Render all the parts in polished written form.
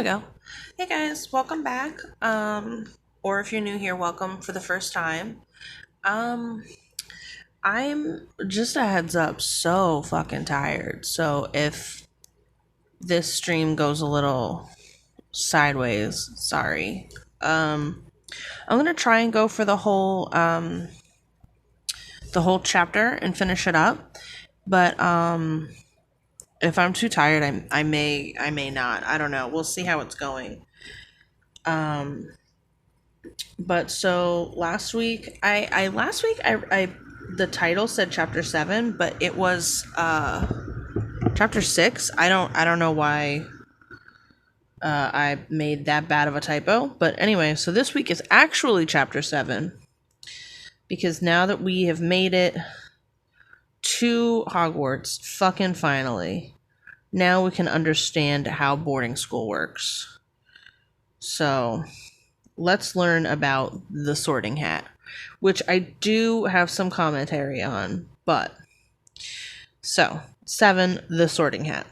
we go. Hey guys, welcome back. Or if you're new here, welcome for the first time. Um, I'm just a heads up, so fucking tired. So if this stream goes a little sideways, sorry. I'm gonna try and go for the whole chapter and finish it up. But if I'm too tired, I may not. I don't know. We'll see how it's going. But so last week, I the title said chapter 7, but it was chapter 6. I don't know why I made that bad of a typo. But anyway, so this week is actually chapter 7 because now that we have made it to Hogwarts, fucking finally, now we can understand how boarding school works. So let's learn about the Sorting Hat, which I do have some commentary on, but... So, 7, the Sorting Hat.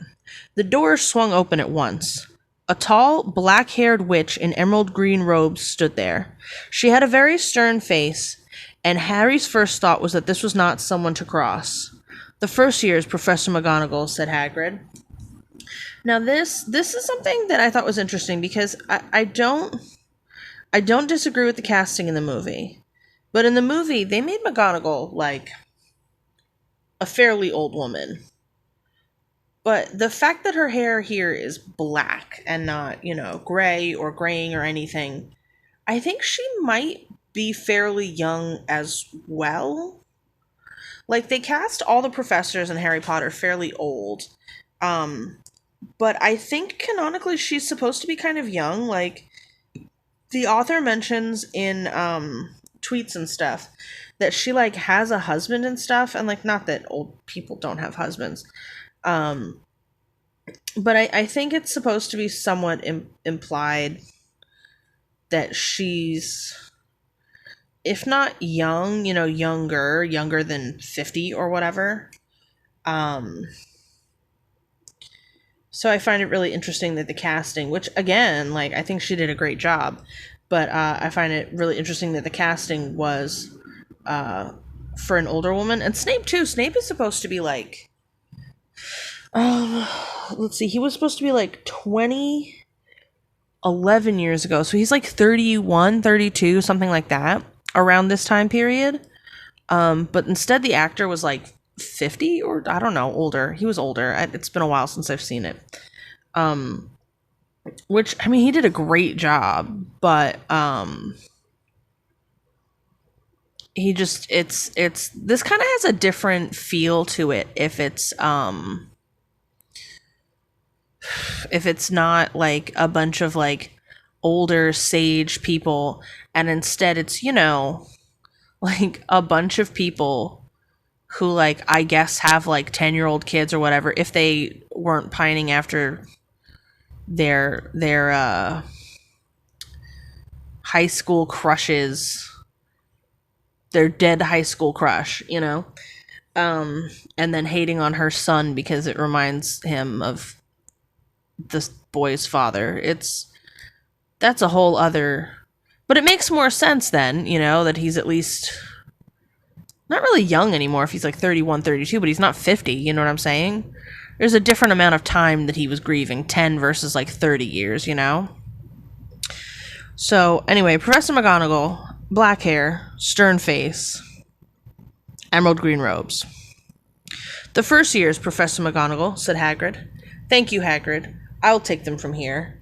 The doors swung open at once. A tall, black-haired witch in emerald green robes stood there. She had a very stern face, and Harry's first thought was that this was not someone to cross. The first year's Professor McGonagall, said Hagrid. Now this is something that I thought was interesting because I don't disagree with the casting in the movie. But in the movie, they made McGonagall, like, a fairly old woman. But the fact that her hair here is black and not, gray or graying or anything, I think she might be fairly young as well. Like, they cast all the professors in Harry Potter fairly old. But I think canonically she's supposed to be kind of young, like... The author mentions in tweets and stuff that she like has a husband and stuff, and like not that old people don't have husbands, but I think it's supposed to be somewhat implied that she's, if not young, younger than 50 or whatever. So I find it really interesting that the casting, which again, like, I think she did a great job, but I find it really interesting that the casting was for an older woman. And Snape too. Snape is supposed to be like, let's see, he was supposed to be like 11 years ago. So he's like 31, 32, something like that, around this time period. But instead the actor was like 50 or I don't know, older. He was older. It's been a while since I've seen it. Which, I mean, he did a great job, but he just, it's this kind of has a different feel to it if it's not like a bunch of like older sage people, and instead it's, like a bunch of people who, like, I guess have, like, 10-year-old kids or whatever, if they weren't pining after their high school crushes, their dead high school crush, and then hating on her son because it reminds him of this boy's father. That's a whole other... But it makes more sense then, that he's at least... not really young anymore if he's like 31, 32, but he's not 50, you know what I'm saying? There's a different amount of time that he was grieving, 10 versus like 30 years, So, anyway, Professor McGonagall, black hair, stern face, emerald green robes. The first year's Professor McGonagall, said Hagrid. Thank you, Hagrid. I'll take them from here.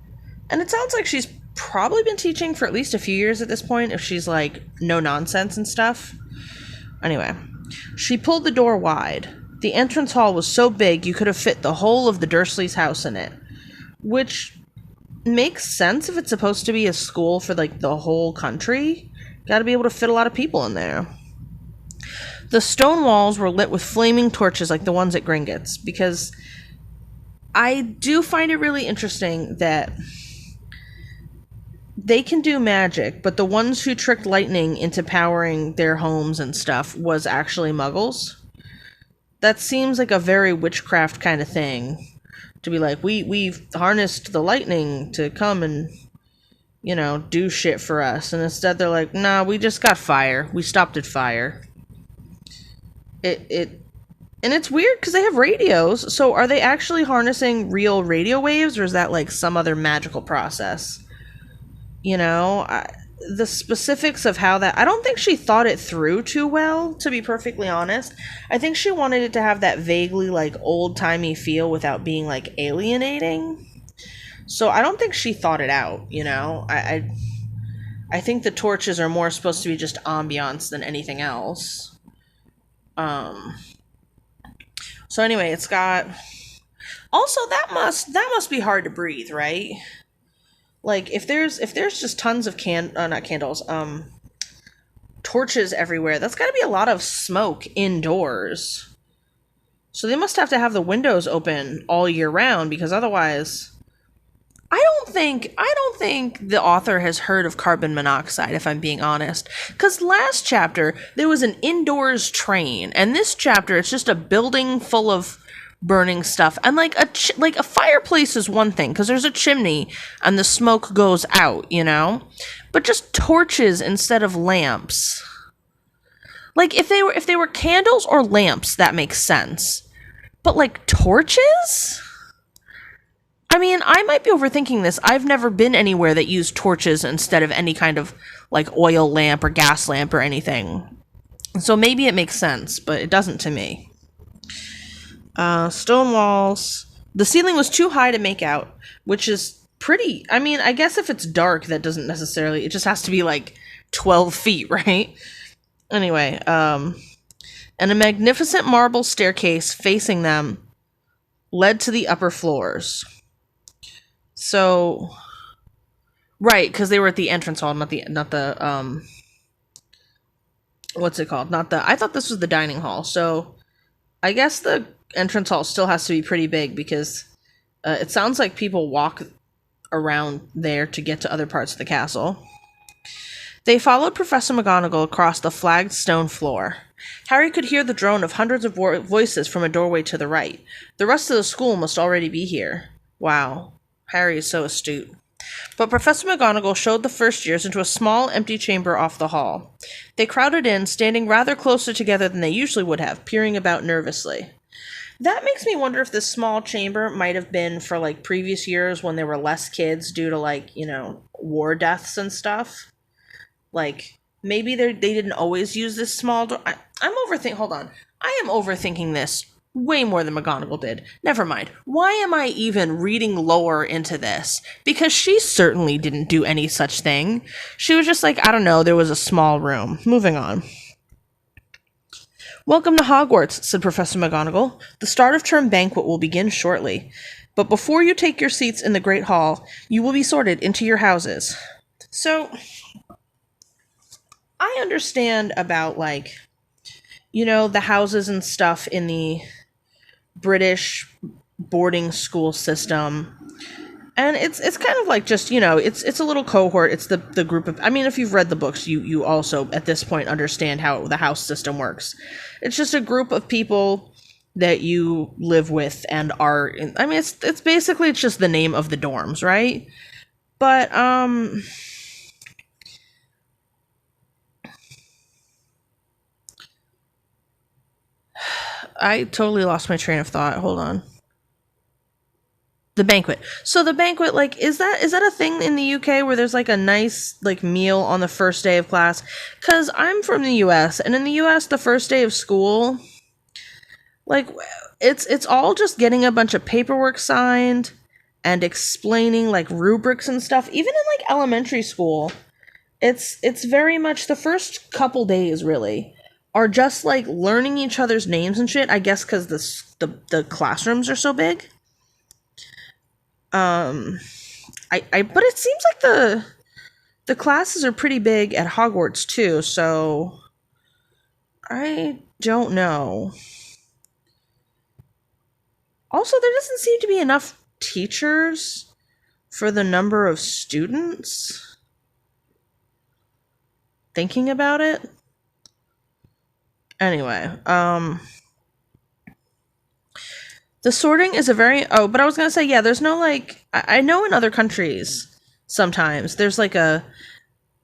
And it sounds like she's probably been teaching for at least a few years at this point, if she's like no nonsense and stuff. Anyway, she pulled the door wide. The entrance hall was so big you could have fit the whole of the Dursleys' house in it. Which makes sense if it's supposed to be a school for, like, the whole country. Gotta be able to fit a lot of people in there. The stone walls were lit with flaming torches like the ones at Gringotts, because I do find it really interesting that they can do magic, but the ones who tricked lightning into powering their homes and stuff was actually muggles. That seems like a very witchcraft kind of thing. to be like, we've harnessed the lightning to come and, do shit for us. And instead they're like, nah, we just got fire. We stopped at fire. And it's weird because they have radios. So are they actually harnessing real radio waves, or is that like some other magical process? The specifics of how that, I don't think she thought it through too well, to be perfectly honest. I think she wanted it to have that vaguely like old-timey feel without being like alienating. So I don't think she thought it out. I think the torches are more supposed to be just ambiance than anything else. So anyway, it's got, also that must be hard to breathe, right? Like if there's just tons of not candles, torches everywhere, that's got to be a lot of smoke indoors. So they must have to have the windows open all year round, because otherwise, I don't think the author has heard of carbon monoxide, if I'm being honest. Because last chapter there was an indoors train, and this chapter it's just a building full of burning stuff. And like a fireplace is one thing, because there's a chimney and the smoke goes out, but just torches instead of lamps. Like if they were candles or lamps, that makes sense. But like torches? I mean, I might be overthinking this. I've never been anywhere that used torches instead of any kind of like oil lamp or gas lamp or anything. So maybe it makes sense, but it doesn't to me. Stone walls. The ceiling was too high to make out, which is pretty. I mean, I guess if it's dark, that doesn't necessarily. It just has to be like 12 feet, right? Anyway, and a magnificent marble staircase facing them led to the upper floors. So, right, because they were at the entrance hall, not the what's it called? I thought this was the dining hall. So, I guess the entrance hall still has to be pretty big, because it sounds like people walk around there to get to other parts of the castle. They followed Professor McGonagall across the flagged stone floor. Harry could hear the drone of hundreds of voices from a doorway to the right. The rest of the school must already be here. Wow. Harry is so astute. But Professor McGonagall showed the first years into a small, empty chamber off the hall. They crowded in, standing rather closer together than they usually would have, peering about nervously. That makes me wonder if this small chamber might have been for, like, previous years when there were less kids due to, like, war deaths and stuff. Like, maybe they didn't always use this small door. Hold on. I am overthinking this way more than McGonagall did. Never mind. Why am I even reading lore into this? Because she certainly didn't do any such thing. She was just like, I don't know, there was a small room. Moving on. Welcome to Hogwarts, said Professor McGonagall. The start of term banquet will begin shortly. But before you take your seats in the Great Hall, you will be sorted into your houses. So, I understand about, like, the houses and stuff in the British boarding school system, and it's kind of like just it's a little cohort. It's the group of, I mean, if you've read the books, you also at this point understand how the house system works. It's just a group of people that you live with and are in, I mean, it's basically, it's just the name of the dorms, right? But I totally lost my train of thought. Hold on. The banquet. So the banquet, like, is that a thing in the UK where there's like a nice like meal on the first day of class? Because I'm from the US, and in the US, the first day of school, like, it's all just getting a bunch of paperwork signed and explaining like rubrics and stuff. Even in like elementary school, it's very much the first couple days really are just like learning each other's names and shit. I guess because the classrooms are so big. But it seems like the classes are pretty big at Hogwarts too, so I don't know. Also, there doesn't seem to be enough teachers for the number of students. Thinking about it. Anyway, The sorting is a very, but I was gonna say, yeah, there's no like, I know in other countries sometimes there's like a,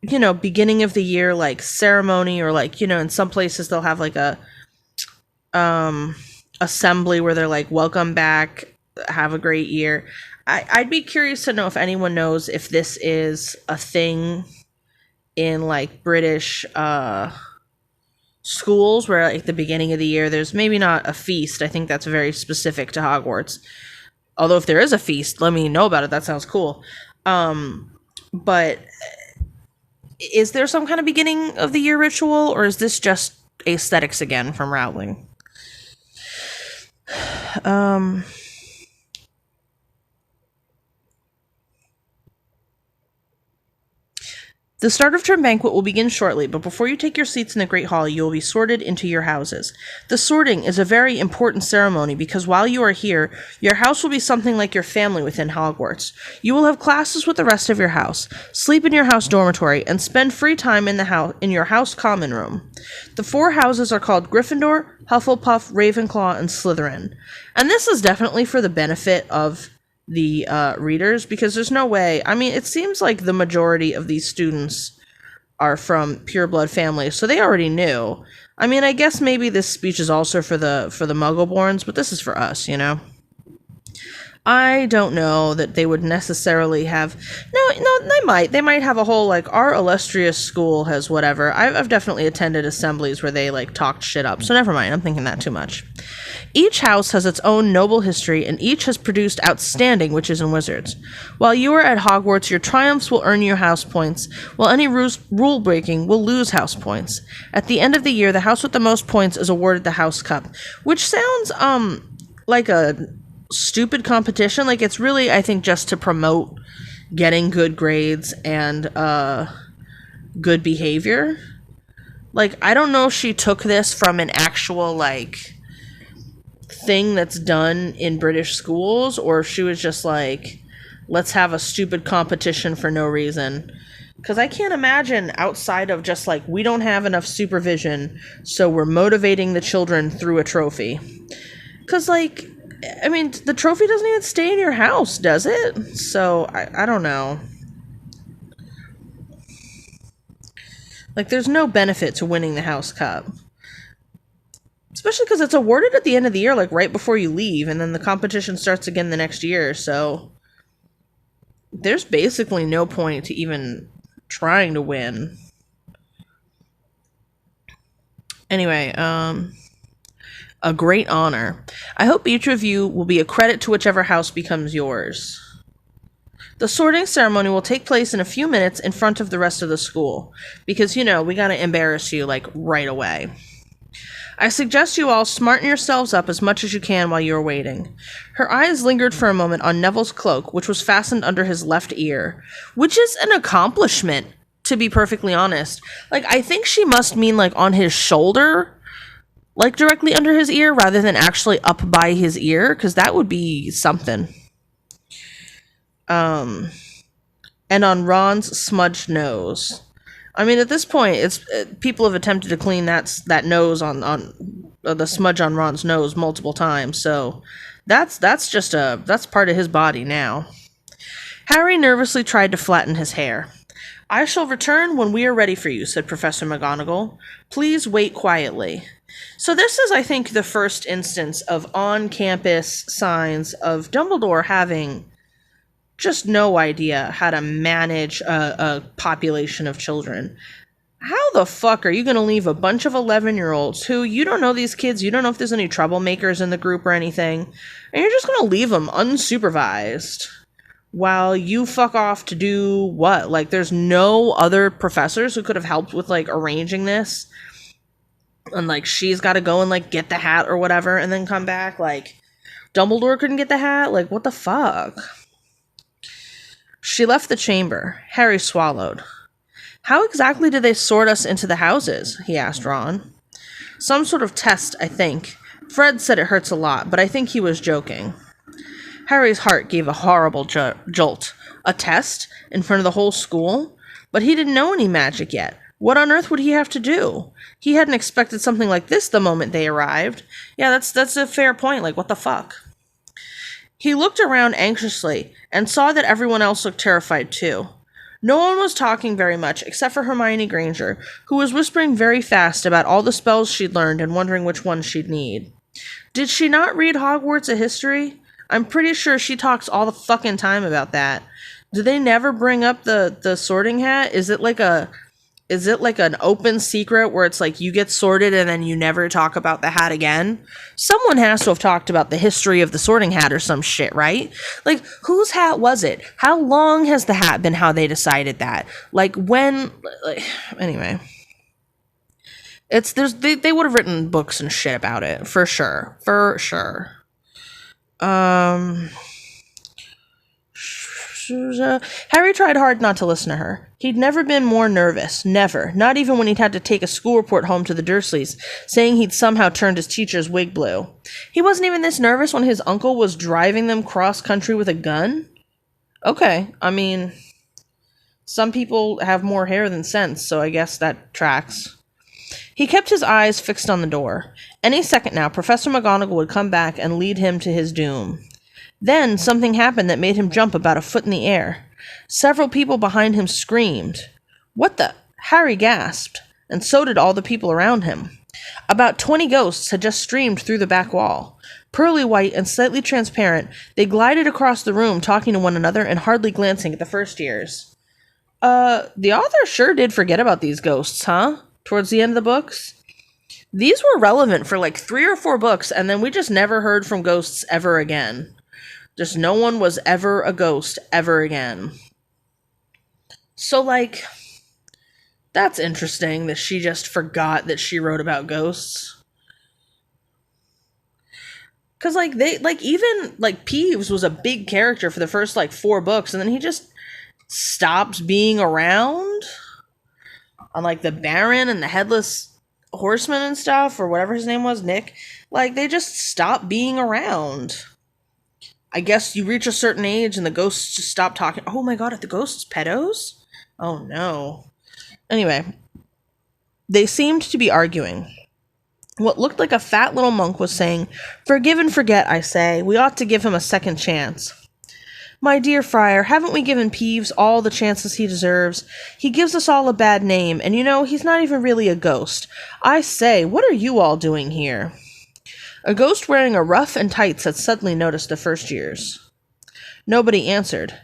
beginning of the year like ceremony, or like, in some places they'll have like a um assembly where they're like, welcome back, have a great year. I'd be curious to know if anyone knows if this is a thing in like British schools, where like the beginning of the year there's maybe not a feast. I think that's very specific to Hogwarts. Although if there is a feast, let me know about it. That sounds cool. But is there some kind of beginning of the year ritual, or is this just aesthetics again from Rowling? Um, The start of term banquet will begin shortly, but before you take your seats in the Great Hall, you will be sorted into your houses. The sorting is a very important ceremony because while you are here, your house will be something like your family within Hogwarts. You will have classes with the rest of your house, sleep in your house dormitory, and spend free time in your house common room. The 4 houses are called Gryffindor, Hufflepuff, Ravenclaw, and Slytherin. And this is definitely for the benefit of the readers, because there's no way. I mean, it seems like the majority of these students are from pureblood families, so they already knew. I mean, I guess maybe this speech is also for the Muggleborns, but this is for us, I don't know that they would necessarily have. No, they might have a whole like, our illustrious school has whatever. I've definitely attended assemblies where they like talked shit up, so never mind. I'm thinking that too much. Each house has its own noble history, and each has produced outstanding witches and wizards. While you are at Hogwarts, your triumphs will earn you house points, while any rule breaking will lose house points. At the end of the year, the house with the most points is awarded the House Cup, which sounds like a stupid competition. Like, it's really, I think, just to promote getting good grades and good behavior. Like, I don't know if she took this from an actual like thing that's done in British schools, or if she was just like, let's have a stupid competition for no reason. Because I can't imagine outside of just like, we don't have enough supervision, so we're motivating the children through a trophy. Because like, I mean, the trophy doesn't even stay in your house, does it? So I don't know. Like, there's no benefit to winning the House Cup. Especially because it's awarded at the end of the year, like right before you leave, and then the competition starts again the next year, so there's basically no point to even trying to win. Anyway, a great honor. I hope each of you will be a credit to whichever house becomes yours. The sorting ceremony will take place in a few minutes in front of the rest of the school, because, we gotta embarrass you, like, right away. I suggest you all smarten yourselves up as much as you can while you are waiting. Her eyes lingered for a moment on Neville's cloak, which was fastened under his left ear, which is an accomplishment, to be perfectly honest. Like, I think she must mean, like, on his shoulder, like, directly under his ear, rather than actually up by his ear, because that would be something. And on Ron's smudged nose. I mean, at this point, people have attempted to clean that nose on the smudge on Ron's nose multiple times, so that's part of his body now. Harry nervously tried to flatten his hair. I shall return when we are ready for you, said Professor McGonagall. Please wait quietly. So this is, I think, the first instance of on-campus signs of Dumbledore having just no idea how to manage a population of children. How the fuck are you going to leave a bunch of 11-year-olds who, you don't know these kids, you don't know if there's any troublemakers in the group or anything, and you're just going to leave them unsupervised while you fuck off to do what? Like, there's no other professors who could have helped with, like, arranging this? And, like, she's got to go and, like, get the hat or whatever and then come back? Like, Dumbledore couldn't get the hat? Like, what the fuck? She left the chamber. Harry swallowed. How exactly did they sort us into the houses? He asked Ron. Some sort of test, I think. Fred said it hurts a lot, but I think he was joking. Harry's heart gave a horrible jolt. A test? In front of the whole school? But he didn't know any magic yet. What on earth would he have to do? He hadn't expected something like this the moment they arrived. Yeah, that's a fair point. Like, what the fuck? He looked around anxiously and saw that everyone else looked terrified too. No one was talking very much except for Hermione Granger, who was whispering very fast about all the spells she'd learned and wondering which ones she'd need. Did she not read Hogwarts a History? I'm pretty sure she talks all the fucking time about that. Do they never bring up the sorting hat? Is it like an open secret where it's like you get sorted and then you never talk about the hat again? Someone has to have talked about the history of the sorting hat or some shit, right? Like, whose hat was it? How long has the hat been how they decided that? Like, when... anyway. They would have written books and shit about it, for sure. For sure. Harry tried hard not to listen to her. He'd never been more nervous. Never. Not even when he'd had to take a school report home to the Dursleys, saying he'd somehow turned his teacher's wig blue. He wasn't even this nervous when his uncle was driving them cross-country with a gun? Okay, I mean, some people have more hair than sense, so I guess that tracks. He kept his eyes fixed on the door. Any second now, Professor McGonagall would come back and lead him to his doom. Then something happened that made him jump about a foot in the air. Several people behind him screamed. What the? Harry gasped, and so did all the people around him. About 20 ghosts had just streamed through the back wall. Pearly white and slightly transparent, they glided across the room, talking to one another and hardly glancing at the first years. The author sure did forget about these ghosts, huh? Towards the end of the books? These were relevant for like 3 or 4 books, and then we just never heard from ghosts ever again. Just no one was ever a ghost ever again. So, like, that's interesting that she just forgot that she wrote about ghosts. Because, like, even Peeves was a big character for the first, 4 books, and then he just stops being around. On, the Baron and the Headless Horseman and stuff, or whatever his name was, Nick. They just stop being around. I guess you reach a certain age and the ghosts just stop talking. Oh my god, are the ghosts pedos? Oh no. Anyway, they seemed to be arguing. What looked like a fat little monk was saying, "Forgive and forget, I say. We ought to give him a second chance." "My dear friar, haven't we given Peeves all the chances he deserves? He gives us all a bad name, and he's not even really a ghost. I say, what are you all doing here?" A ghost wearing a ruff and tights had suddenly noticed the first years. Nobody answered.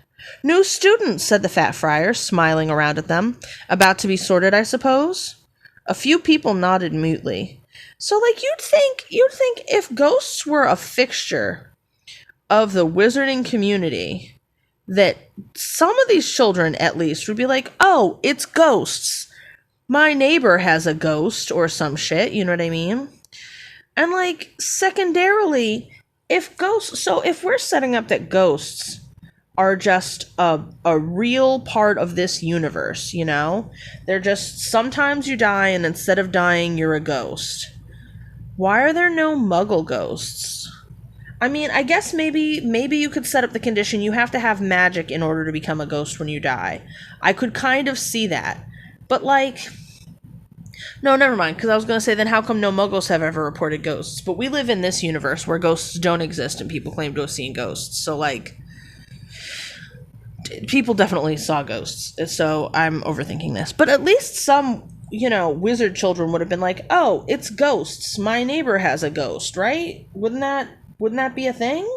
"New students," said the fat friar, smiling around at them. "About to be sorted, I suppose?" A few people nodded mutely. So, you'd think if ghosts were a fixture of the wizarding community, that some of these children, at least, would be like, "Oh, it's ghosts. My neighbor has a ghost," or some shit, you know what I mean? And, secondarily, if we're setting up that ghosts are just a real part of this universe, they're just, sometimes you die, and instead of dying, you're a ghost. Why are there no muggle ghosts? I mean, I guess maybe you could set up the condition you have to have magic in order to become a ghost when you die. I could kind of see that. But, no, never mind, because I was going to say, then how come no muggles have ever reported ghosts? But we live in this universe where ghosts don't exist and people claim to have seen ghosts. So, people definitely saw ghosts. So I'm overthinking this. But at least some, wizard children would have been like, "Oh, it's ghosts. My neighbor has a ghost," right? Wouldn't that be a thing?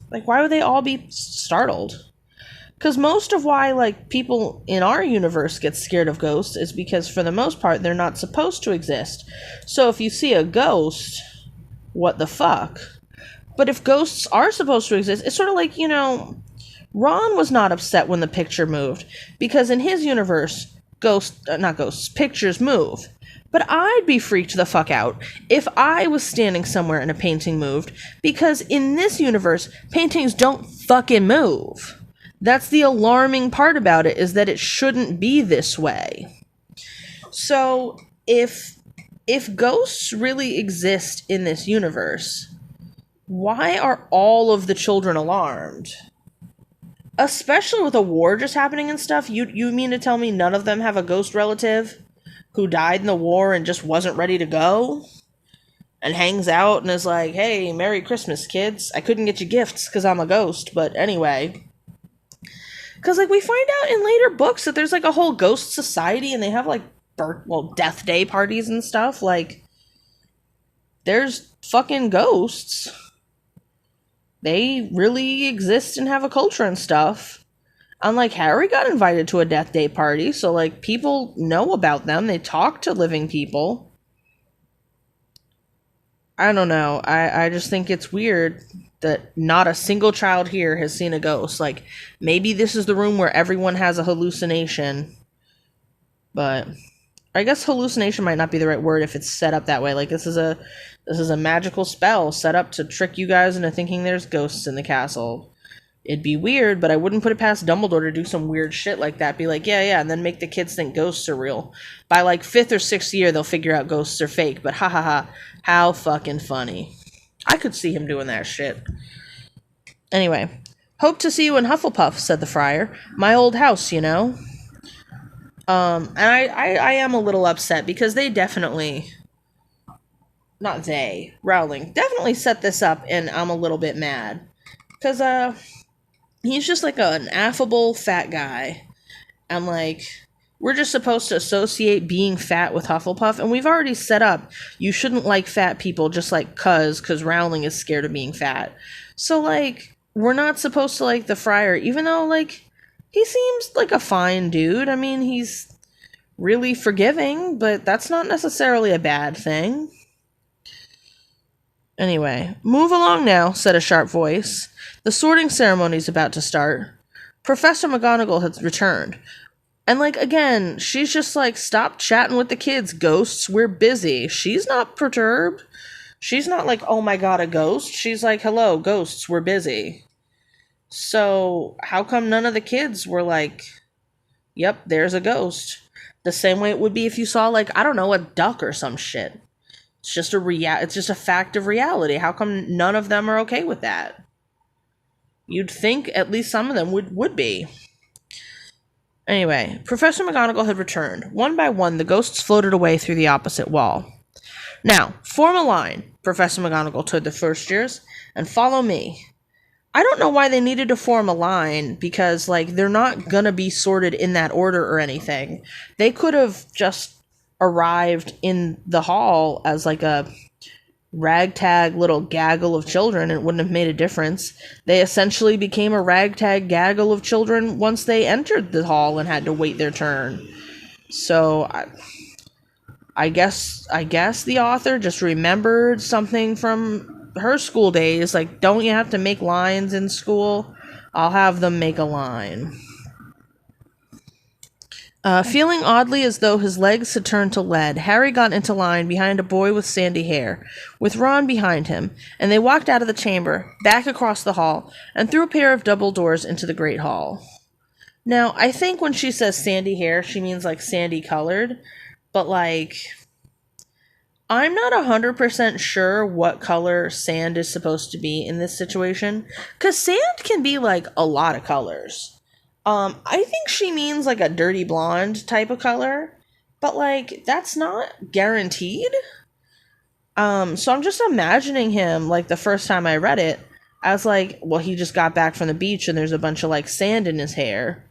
Why would they all be startled? Because most of why, people in our universe get scared of ghosts is because, for the most part, they're not supposed to exist. So if you see a ghost, what the fuck? But if ghosts are supposed to exist, it's sort of like, Ron was not upset when the picture moved, because in his universe, pictures move. But I'd be freaked the fuck out if I was standing somewhere and a painting moved, because in this universe, paintings don't fucking move. That's the alarming part about it, is that it shouldn't be this way. So, if ghosts really exist in this universe, why are all of the children alarmed? Especially with a war just happening and stuff, you mean to tell me none of them have a ghost relative who died in the war and just wasn't ready to go? and hangs out and is like, hey, Merry Christmas, kids. I couldn't get you gifts because I'm a ghost, but anyway. Because, like, we find out in later books that there's, like, a whole ghost society and they have, like, death day parties and stuff. Like, there's fucking ghosts. They really exist and have a culture and stuff. Unlike Harry got invited to a death day party, so, like, people know about them. They talk to living people. I don't know. I just think it's weird that not a single child here has seen a ghost. Like, maybe this is the room where everyone has a hallucination. But I guess hallucination might not be the right word if it's set up that way. Like, this is a magical spell set up to trick you guys into thinking there's ghosts in the castle. It'd be weird, but I wouldn't put it past Dumbledore to do some weird shit like that. Be like, yeah, and then make the kids think ghosts are real. By, like, 5th or 6th year, they'll figure out ghosts are fake. But ha ha ha, how fucking funny. I could see him doing that shit. Anyway, hope to see you in Hufflepuff, said the friar. My old house, you know. And I am a little upset because they definitely... Not they, Rowling, definitely set this up, and I'm a little bit mad. Because, he's just like an affable fat guy. And, like, we're just supposed to associate being fat with Hufflepuff. And we've already set up, you shouldn't like fat people just like because Rowling is scared of being fat. So, like, we're not supposed to like the friar, even though, like, he seems like a fine dude. I mean, he's really forgiving, but that's not necessarily a bad thing. Anyway, move along now, said a sharp voice. The sorting ceremony's about to start. Professor McGonagall has returned. And, like, again, she's just like, stop chatting with the kids, ghosts, we're busy. She's not perturbed. She's not like, oh my god, a ghost. She's like, hello, ghosts, we're busy. So, how come none of the kids were like, yep, there's a ghost? The same way it would be if you saw, like, I don't know, a duck or some shit. It's just it's just a fact of reality. How come none of them are okay with that? You'd think at least some of them would be. Anyway, Professor McGonagall had returned. One by one, the ghosts floated away through the opposite wall. Now, form a line, Professor McGonagall told the first years, and follow me. I don't know why they needed to form a line, because, like, they're not gonna be sorted in that order or anything. They could have just arrived in the hall as, like, a ragtag little gaggle of children, and it wouldn't have made a difference. They essentially became a ragtag gaggle of children once they entered the hall and had to wait their turn. So, I guess the author just remembered something from her school days, like, don't you have to make lines in school? I'll have them make a line. Feeling oddly as though his legs had turned to lead, Harry got into line behind a boy with sandy hair, with Ron behind him, and they walked out of the chamber, back across the hall, and through a pair of double doors into the Great Hall. Now, I think when she says sandy hair, she means, like, sandy colored, but, like, I'm not 100% sure what color sand is supposed to be in this situation, because sand can be, like, a lot of colors. I think she means, like, a dirty blonde type of color, but, like, that's not guaranteed. So I'm just imagining him, like, the first time I read it, as, like, well, he just got back from the beach and there's a bunch of, like, sand in his hair,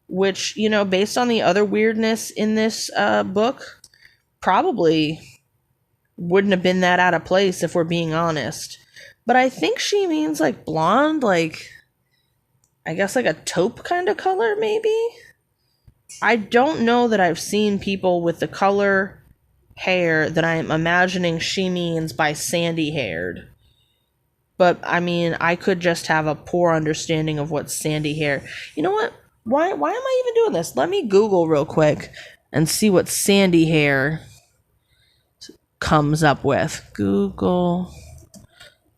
which, you know, based on the other weirdness in this, book, probably wouldn't have been that out of place if we're being honest. But I think she means, like, blonde, like, I guess, like, a taupe kind of color, maybe? I don't know that I've seen people with the color hair that I'm imagining she means by sandy-haired. But, I mean, I could just have a poor understanding of what sandy hair... You know what? Why am I even doing this? Let me Google real quick and see what sandy hair comes up with. Google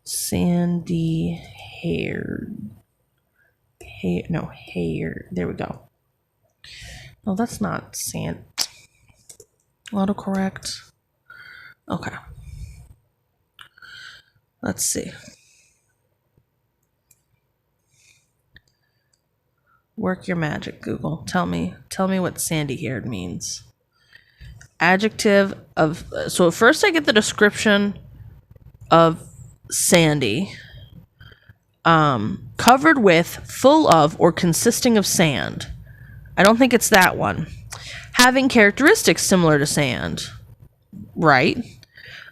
sandy hair. Hair. There we go. No, that's not sand. Autocorrect. Okay. Let's see. Work your magic, Google. Tell me what sandy-haired means. Adjective of... So first I get the description of sandy, covered with, full of, or consisting of sand. I don't think it's that one. Having characteristics similar to sand. Right.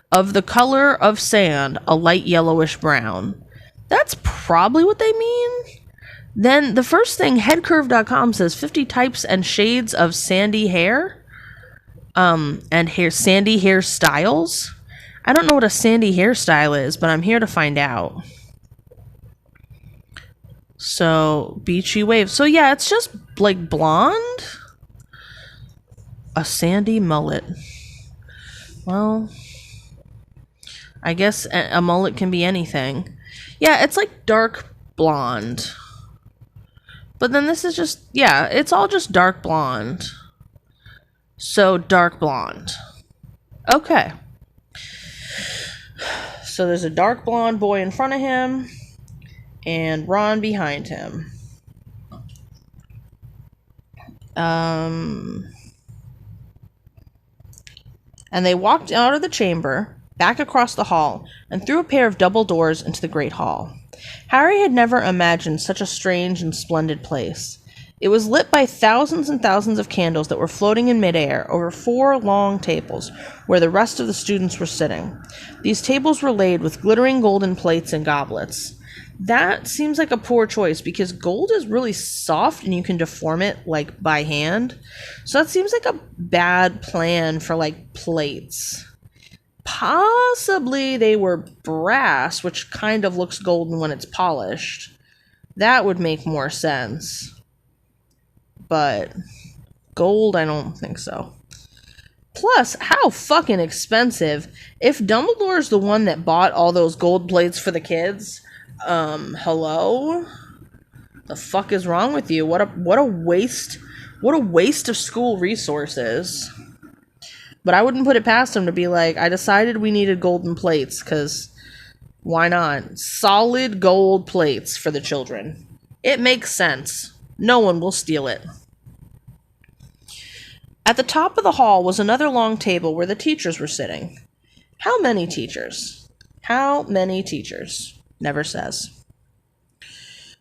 Of the color of sand, a light yellowish brown. That's probably what they mean. Then the first thing, headcurve.com says 50 types and shades of sandy hair. And sandy hairstyles. I don't know what a sandy hairstyle is, but I'm here to find out. So, beachy wave. So yeah, it's just like blonde. A sandy mullet. Well, I guess a mullet can be anything. Yeah, it's like dark blonde. But then this is just, yeah, it's all just dark blonde. So, dark blonde. Okay. So there's a dark blonde boy in front of him, and Ron behind him. And they walked out of the chamber, back across the hall, and through a pair of double doors into the great hall. Harry had never imagined such a strange and splendid place. It was lit by thousands and thousands of candles that were floating in midair over 4 long tables, where the rest of the students were sitting. These tables were laid with glittering golden plates and goblets. That seems like a poor choice, because gold is really soft and you can deform it, like, by hand. So that seems like a bad plan for, like, plates. Possibly they were brass, which kind of looks golden when it's polished. That would make more sense. But gold, I don't think so. Plus, how fucking expensive. If Dumbledore's the one that bought all those gold plates for the kids, hello? The fuck is wrong with you? What a waste. What a waste of school resources. But I wouldn't put it past him to be like, I decided we needed golden plates, because why not? Solid gold plates for the children. It makes sense. No one will steal it. At the top of the hall was another long table where the teachers were sitting. How many teachers? How many teachers? Never says.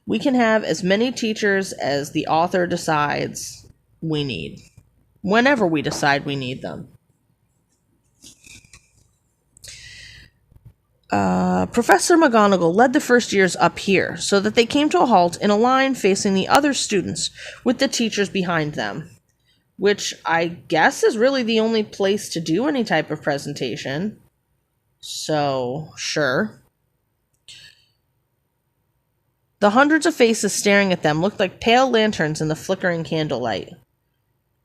We can have as many teachers as the author decides we need. Whenever we decide we need them. Professor McGonagall led the first years up here, so that they came to a halt in a line facing the other students, with the teachers behind them. Which I guess is really the only place to do any type of presentation. So, sure. The hundreds of faces staring at them looked like pale lanterns in the flickering candlelight.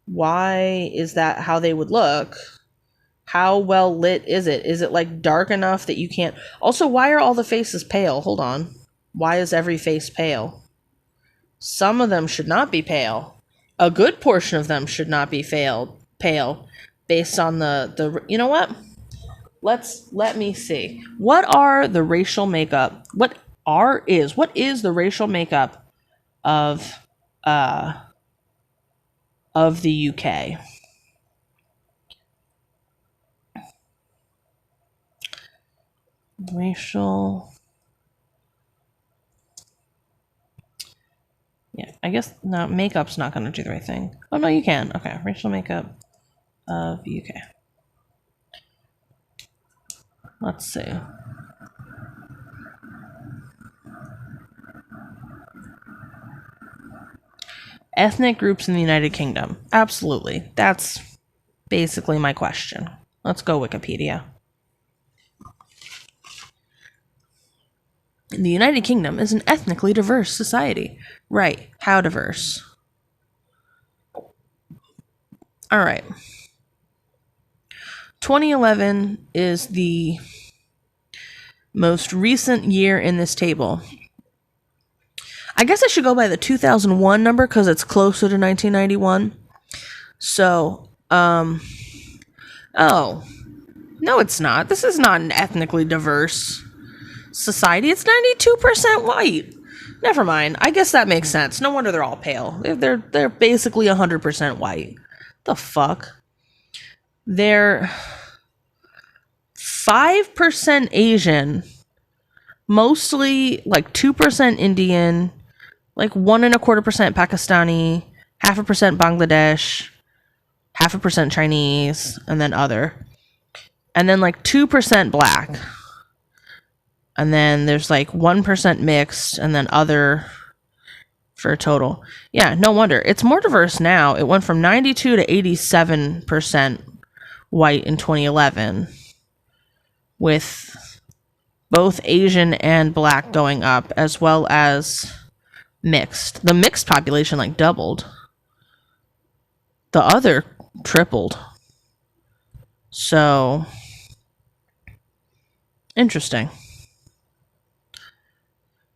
Why is that how they would look? How well lit is it? Is it like dark enough that you can't... Also, why are all the faces pale? Hold on. Why is every face pale? Some of them should not be pale. A good portion of them should not be pale, based on the you know what? Let me see. What are the racial makeup? What is the racial makeup of the UK? Racial. Yeah, I guess no, makeup's not going to do the right thing. Oh, no, you can. Okay, racial makeup of UK. Let's see. Ethnic groups in the United Kingdom. Absolutely. That's basically my question. Let's go Wikipedia. The United Kingdom is an ethnically diverse society. Right. How diverse? All right. 2011 is the most recent year in this table. I guess I should go by the 2001 number because it's closer to 1991. So, oh, no, it's not. This is not an ethnically diverse society. It's 92% white. Never mind. I guess that makes sense. No wonder they're all pale. They're basically 100% white. The fuck? They're 5% Asian, mostly like 2% Indian, like 1.25% Pakistani, 0.5% Bangladesh, 0.5% Chinese, and then other. And then like 2% black. And then there's like 1% mixed, and then other for a total. Yeah, no wonder. It's more diverse now. It went from 92 to 87% white in 2011, with both Asian and black going up, as well as mixed. The mixed population like doubled. The other tripled. So, interesting.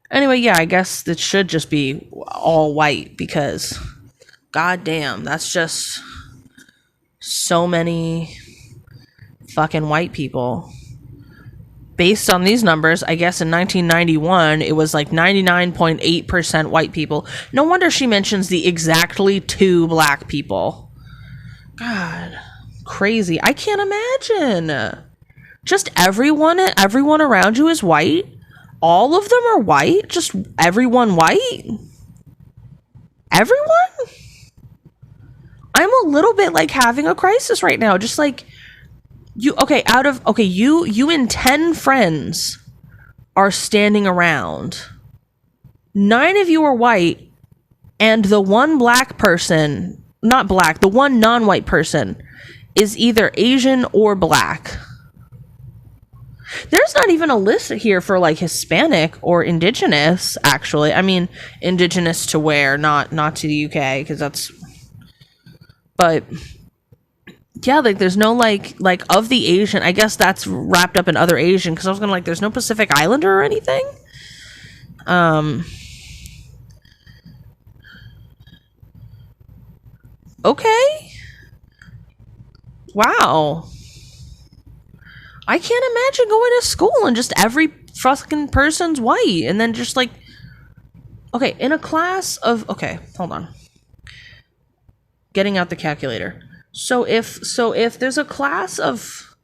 Anyway, yeah, I guess it should just be all white because, goddamn, that's just so many fucking white people. Based on these numbers, I guess in 1991, it was like 99.8% white people. No wonder she mentions the exactly 2 black people. God, crazy. I can't imagine. Just everyone around you is white? All of them are white? Just everyone white? Everyone? I'm a little bit like having a crisis right now. Just like, you and 10 friends are standing around. 9 of you are white, and the one black person, not black, the one non-white person is either Asian or black. There's not even a list here for like Hispanic or indigenous, actually. I mean, indigenous to where, not to the UK, because that's, but yeah, like there's no like of the Asian, I guess that's wrapped up in other Asian, because I was gonna like, there's no Pacific Islander or anything. Okay. Wow. I can't imagine going to school and just every fucking person's white, and then just like, okay, in a class of, okay, hold on. Getting out the calculator. So if there's a class of,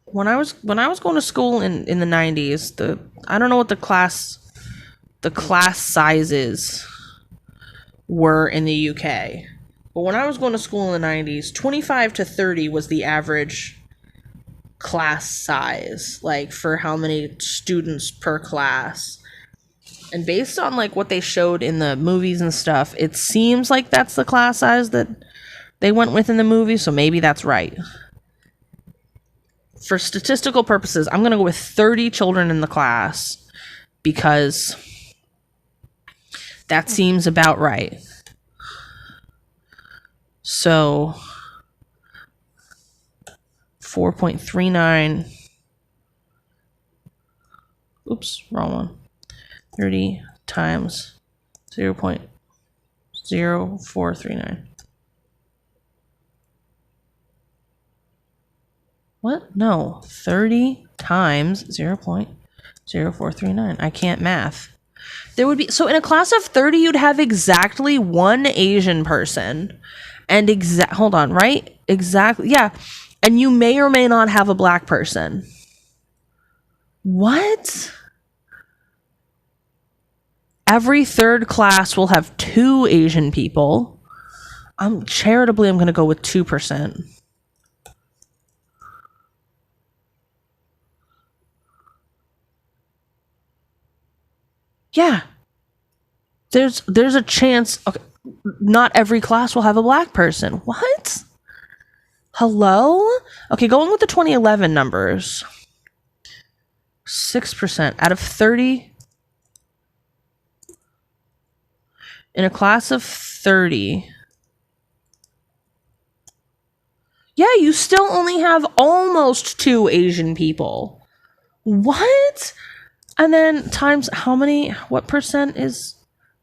when I was going to school in the 90s, I don't know what the class sizes were in the UK. But when I was going to school in the 90s, 25 to 30 was the average class size, like for how many students per class. And based on like what they showed in the movies and stuff, it seems like that's the class size that they went with in the movie, so maybe that's right. For statistical purposes, I'm going to go with 30 children in the class because that seems about right. So 4.39. Oops, wrong one. 30 times 0.0439. What? No. 30 times 0.0439. I can't math. There would be, so in a class of 30, you'd have exactly 1 Asian person. And hold on, right? Exactly. Yeah. And you may or may not have a black person. What? Every 3rd class will have 2 Asian people. I'm going to go with 2%. Yeah. There's a chance, okay, not every class will have a black person. What? Hello? Okay, going with the 2011 numbers. 6% out of 30. In a class of 30. Yeah, you still only have almost 2 Asian people. What? And then times how many, what percent is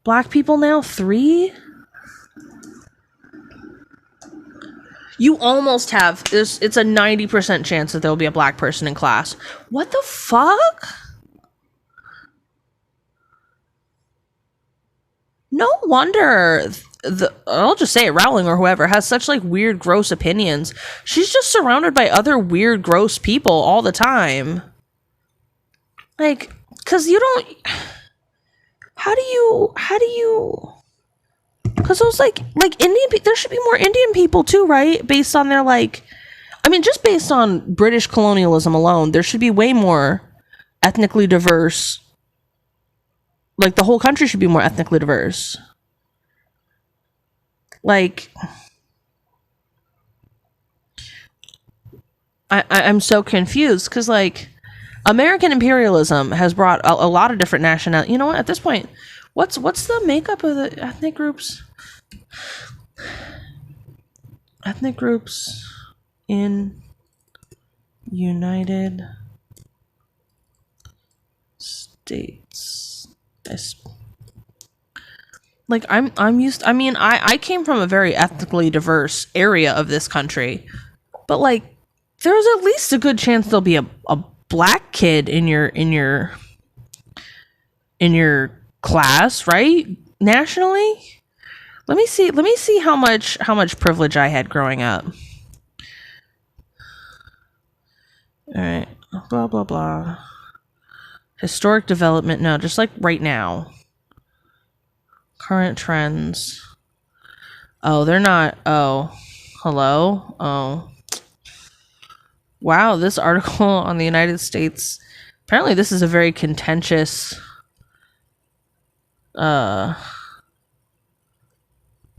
black people now? 3? You almost have, it's a 90% chance that there will be a black person in class. What the fuck? No wonder I'll just say it, Rowling or whoever has such like weird, gross opinions. She's just surrounded by other weird, gross people all the time. Like, cause you don't. How do you? Cause those like Indian. There should be more Indian people too, right? Based on their like, I mean, just based on British colonialism alone, there should be way more ethnically diverse. Like the whole country should be more ethnically diverse. Like, I'm so confused because like American imperialism has brought a lot of different nationalities. You know what? At this point, what's the makeup of the ethnic groups? Ethnic groups in United States. Like I'm used. I mean, I came from a very ethnically diverse area of this country, but like there's at least a good chance there'll be a black kid in your class, right? Nationally. Let me see how much privilege I had growing up. All right. Blah blah blah. Historic development. No, just like right now. Current trends. Oh, they're not. Oh, hello. Oh. Wow, this article on the United States. Apparently this is a very contentious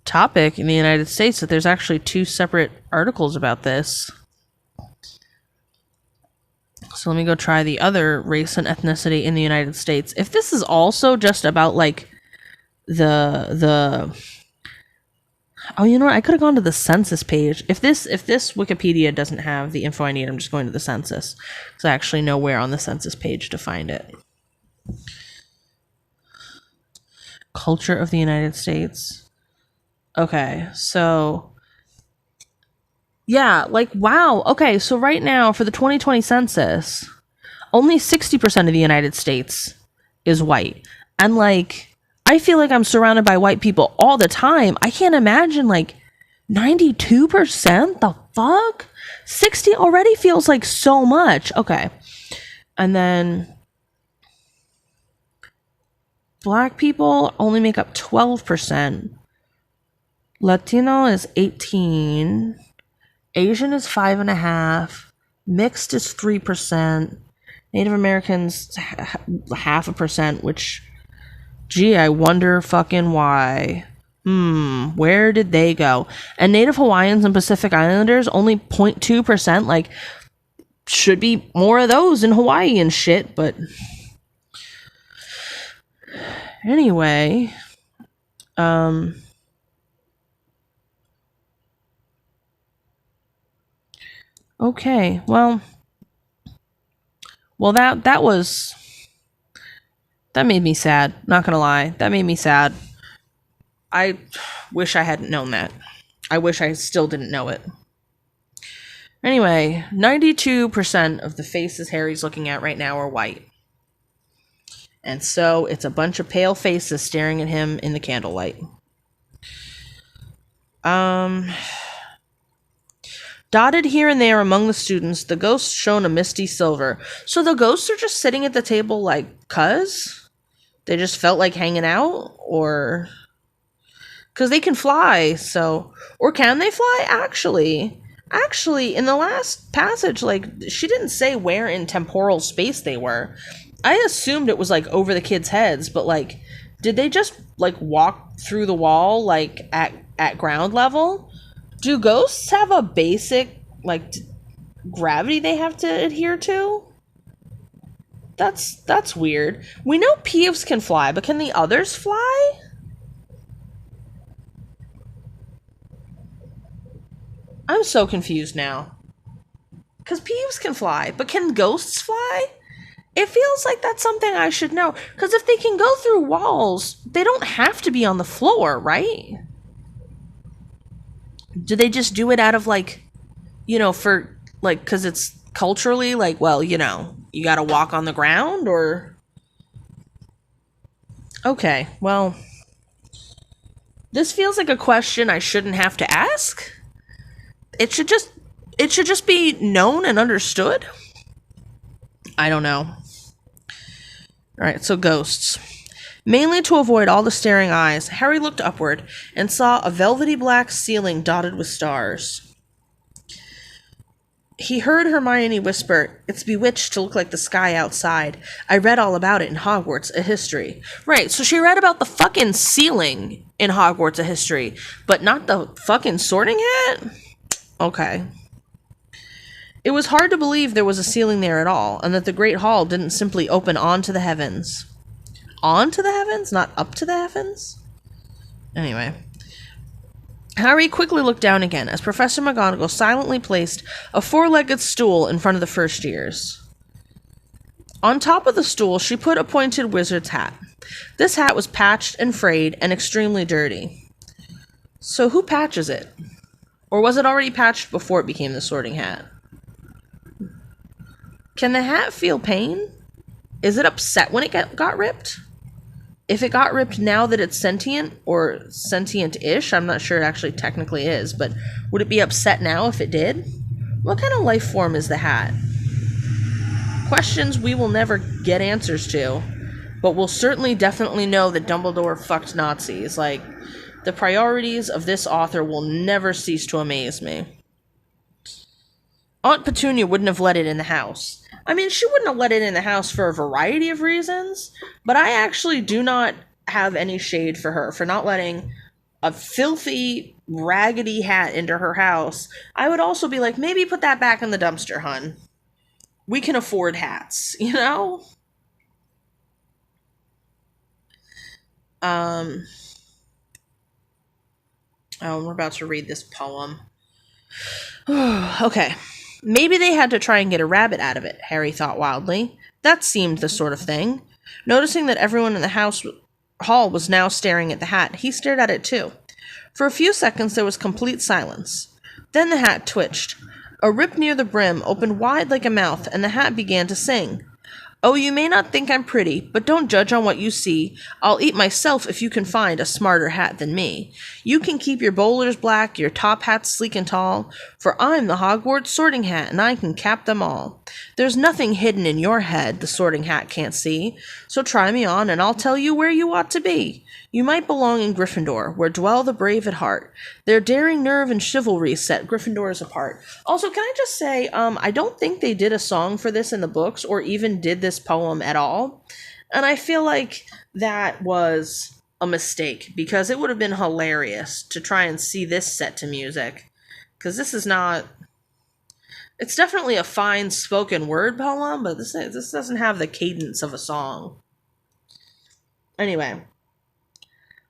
topic in the United States, that there's actually 2 separate articles about this. So let me go try the other race and ethnicity in the United States. If this is also just about like the oh, you know what? I could have gone to the census page. If this Wikipedia doesn't have the info I need, I'm just going to the census. So I actually know where on the census page to find it. Culture of the United States. Okay, so yeah, like wow. Okay, so right now for the 2020 census, only 60% of the United States is white. And like I feel like I'm surrounded by white people all the time. I can't imagine like 92%? The fuck? 60 already feels like so much. Okay. And then black people only make up 12%. Latino is 18. Asian is 5.5%. Mixed is 3%. Native Americans 0.5%, which gee, I wonder fucking why. Where did they go? And Native Hawaiians and Pacific Islanders only 0.2%. Like, should be more of those in Hawaii and shit, but anyway. Okay, well that made me sad, not gonna lie. That made me sad. I wish I hadn't known that. I wish I still didn't know it. Anyway, 92% of the faces Harry's looking at right now are white. And so it's a bunch of pale faces staring at him in the candlelight. Dotted here and there among the students, the ghosts shone a misty silver. So the ghosts are just sitting at the table like, cuz? They just felt like hanging out? Or because they can fly, so, or can they fly? Actually, in the last passage, like, she didn't say where in temporal space they were. I assumed it was like over the kids' heads, but like, did they just like walk through the wall like at ground level? Do ghosts have a basic like gravity they have to adhere to? That's weird. We know Peeves can fly, but can the others fly? I'm so confused now. Because Peeves can fly, but can ghosts fly? It feels like that's something I should know. Because if they can go through walls, they don't have to be on the floor, right? Do they just do it out of like, you know, for like, because it's culturally like, well, you know, you gotta walk on the ground, or okay, well, This feels like a question I shouldn't have to ask. It should just be known and understood. I don't know. Alright, so ghosts. Mainly to avoid all the staring eyes, Harry looked upward and saw a velvety black ceiling dotted with stars. He heard Hermione whisper, "It's bewitched to look like the sky outside. I read all about it in Hogwarts, a history." Right, so she read about the fucking ceiling in Hogwarts, a history, but not the fucking Sorting Hat? Okay. It was hard to believe there was a ceiling there at all, and that the Great Hall didn't simply open onto the heavens. Onto the heavens? Not up to the heavens? Anyway. Harry quickly looked down again as Professor McGonagall silently placed a four-legged stool in front of the first years. On top of the stool, she put a pointed wizard's hat. This hat was patched and frayed and extremely dirty. So who patches it? Or was it already patched before it became the Sorting Hat? Can the hat feel pain? Is it upset when it got ripped? If it got ripped now that it's sentient, or sentient-ish, I'm not sure it actually technically is, but would it be upset now if it did? What kind of life form is the hat? Questions we will never get answers to, but we'll certainly definitely know that Dumbledore fucked Nazis. Like, the priorities of this author will never cease to amaze me. Aunt Petunia wouldn't have let it in the house. I mean, she wouldn't have let it in the house for a variety of reasons, but I actually do not have any shade for her for not letting a filthy, raggedy hat into her house. I would also be like, maybe put that back in the dumpster, hun. We can afford hats, you know? Oh, we're about to read this poem. Okay. Maybe they had to try and get a rabbit out of it, Harry thought wildly. That seemed the sort of thing. Noticing that everyone in the hall was now staring at the hat, he stared at it too. For a few seconds there was complete silence. Then the hat twitched. A rip near the brim opened wide like a mouth, and the hat began to sing. "Oh, you may not think I'm pretty, but don't judge on what you see. I'll eat myself if you can find a smarter hat than me. You can keep your bowlers black, your top hats sleek and tall, for I'm the Hogwarts Sorting Hat, and I can cap them all. There's nothing hidden in your head the Sorting Hat can't see, so try me on, and I'll tell you where you ought to be. You might belong in Gryffindor, where dwell the brave at heart. Their daring nerve and chivalry set Gryffindors apart." Also, can I just say, I don't think they did a song for this in the books, or even did this poem at all. And I feel like that was a mistake, because it would have been hilarious to try and see this set to music. Because this is not... It's definitely a fine spoken word poem, but this doesn't have the cadence of a song. Anyway.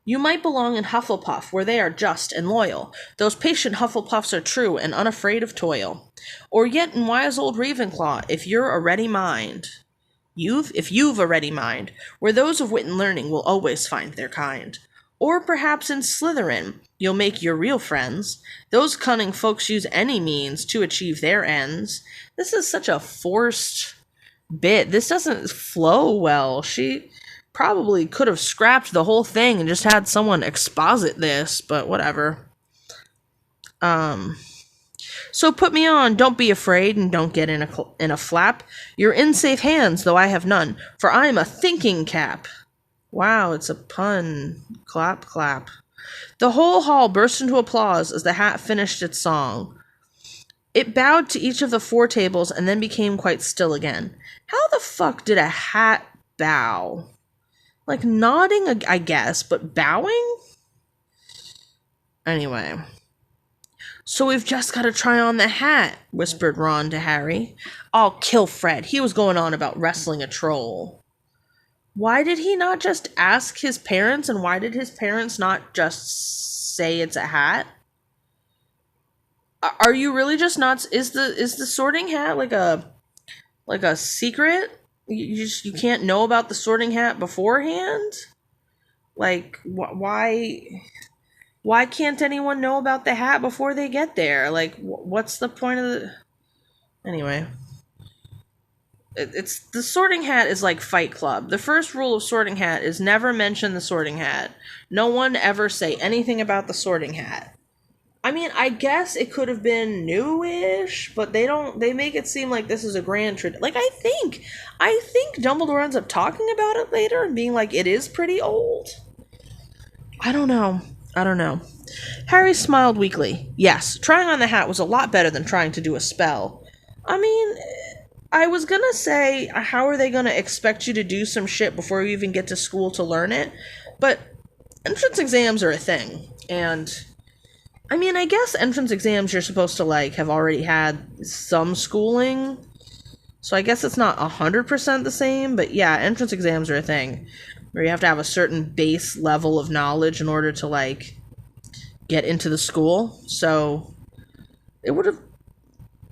"You might belong in Hufflepuff, where they are just and loyal. Those patient Hufflepuffs are true and unafraid of toil. Or yet in wise old Ravenclaw, if you're a ready mind. If you've a ready mind, where those of wit and learning will always find their kind. Or perhaps in Slytherin, you'll make your real friends. Those cunning folks use any means to achieve their ends." This is such a forced bit. This doesn't flow well. She probably could have scrapped the whole thing and just had someone exposit this, but whatever. "So put me on, don't be afraid, and don't get in a flap. You're in safe hands, though I have none, for I'm a thinking cap." Wow, it's a pun. Clap, clap. The whole hall burst into applause as the hat finished its song. It bowed to each of the four tables and then became quite still again. How the fuck did a hat bow? Like nodding, I guess, but bowing? Anyway. "So we've just got to try on the hat," whispered Ron to Harry. "I'll kill Fred. He was going on about wrestling a troll." Why did he not just ask his parents, and why did his parents not just say it's a hat? Are you really just not... Is the Sorting Hat like a secret? You can't know about the Sorting Hat beforehand? Like, why can't anyone know about the hat before they get there? Like, what's the point of the... Anyway. It's the Sorting Hat is like Fight Club. The first rule of Sorting Hat is never mention the Sorting Hat. No one ever say anything about the Sorting Hat. I mean, I guess it could have been newish, but they make it seem like this is a grand tradition. Like, I think Dumbledore ends up talking about it later and being like, it is pretty old. I don't know. Harry smiled weakly. Yes, trying on the hat was a lot better than trying to do a spell. I mean, I was gonna say, how are they gonna expect you to do some shit before you even get to school to learn it? But entrance exams are a thing, and I mean, I guess entrance exams you're supposed to, like, have already had some schooling. So I guess it's not 100% the same, but yeah, entrance exams are a thing. Where you have to have a certain base level of knowledge in order to, like, get into the school. So it would have,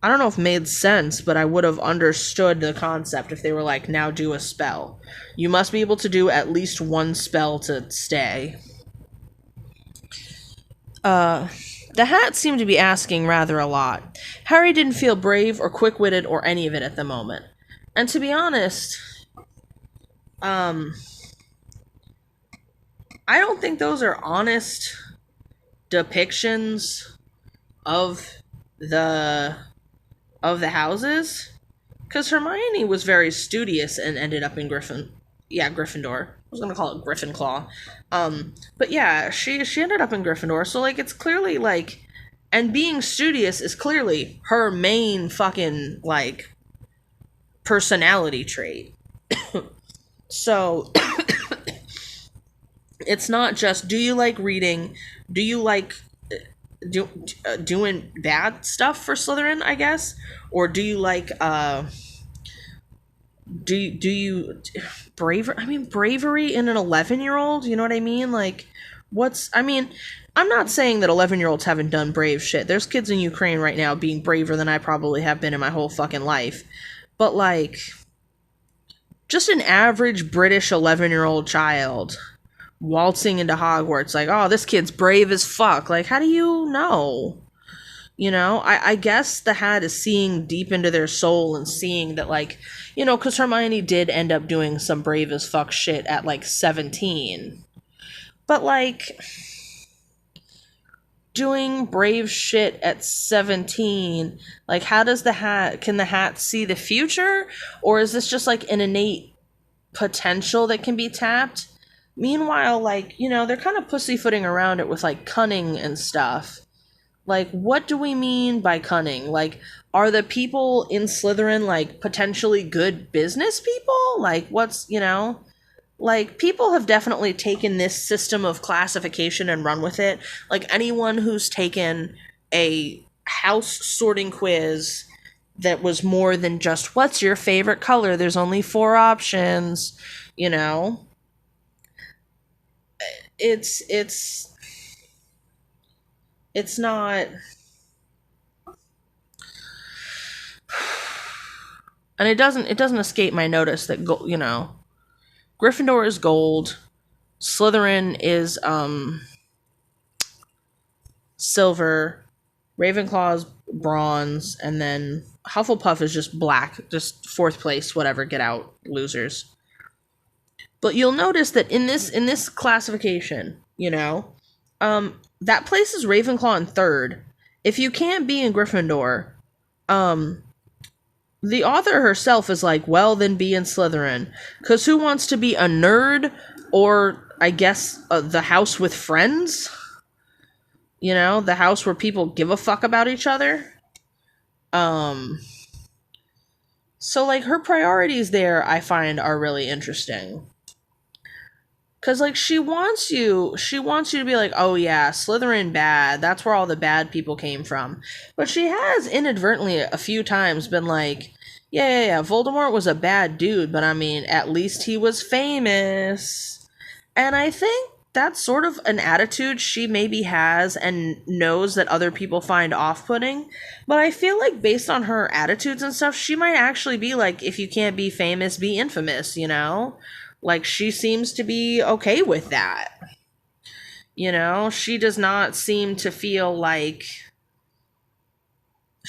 I don't know if it made sense, but I would have understood the concept if they were like, now do a spell. You must be able to do at least one spell to stay. The hat seemed to be asking rather a lot. Harry didn't feel brave or quick-witted or any of it at the moment. And to be honest, I don't think those are honest depictions of the houses. Because Hermione was very studious and ended up in Gryffindor. I was gonna call it Gryffindor. But yeah, she ended up in Gryffindor. So like, it's clearly like, and being studious is clearly her main fucking like personality trait. So it's not just, do you like reading? Do you like doing bad stuff for Slytherin, I guess? Or do you like do you bravery? I mean, bravery in an 11-year-old, you know what I mean? Like, I mean, I'm not saying that 11-year-olds haven't done brave shit. There's kids in Ukraine right now being braver than I probably have been in my whole fucking life. But like, just an average British 11-year-old child waltzing into Hogwarts, like, oh, this kid's brave as fuck. Like, how do you know? You know, I guess the hat is seeing deep into their soul and seeing that, like, you know, because Hermione did end up doing some brave as fuck shit at, like, 17. But, like, doing brave shit at 17, like, how does can the hat see the future? Or is this just, like, an innate potential that can be tapped? Meanwhile, like, you know, they're kind of pussyfooting around it with, like, cunning and stuff. Like, what do we mean by cunning? Like, are the people in Slytherin, like, potentially good business people? Like, what's, you know? Like, people have definitely taken this system of classification and run with it. Like, anyone who's taken a house sorting quiz that was more than just, what's your favorite color? There's only 4 options, you know? It's not, and it doesn't escape my notice that you know, Gryffindor is gold, Slytherin is silver, Ravenclaw's bronze, and then Hufflepuff is just black, just 4th place, whatever, get out, losers. But you'll notice that in this classification, you know, that places Ravenclaw in 3rd. If you can't be in Gryffindor, the author herself is like, well, then be in Slytherin. Because who wants to be a nerd or, I guess, the house with friends? You know, the house where people give a fuck about each other? So, like, her priorities there, I find, are really interesting. Because, like, she wants you to be like, oh yeah, Slytherin bad, that's where all the bad people came from. But she has inadvertently a few times been like, yeah, Voldemort was a bad dude, but I mean, at least he was famous. And I think that's sort of an attitude she maybe has and knows that other people find off-putting. But I feel like based on her attitudes and stuff, she might actually be like, if you can't be famous, be infamous, you know? Like, she seems to be okay with that. You know, she does not seem to feel like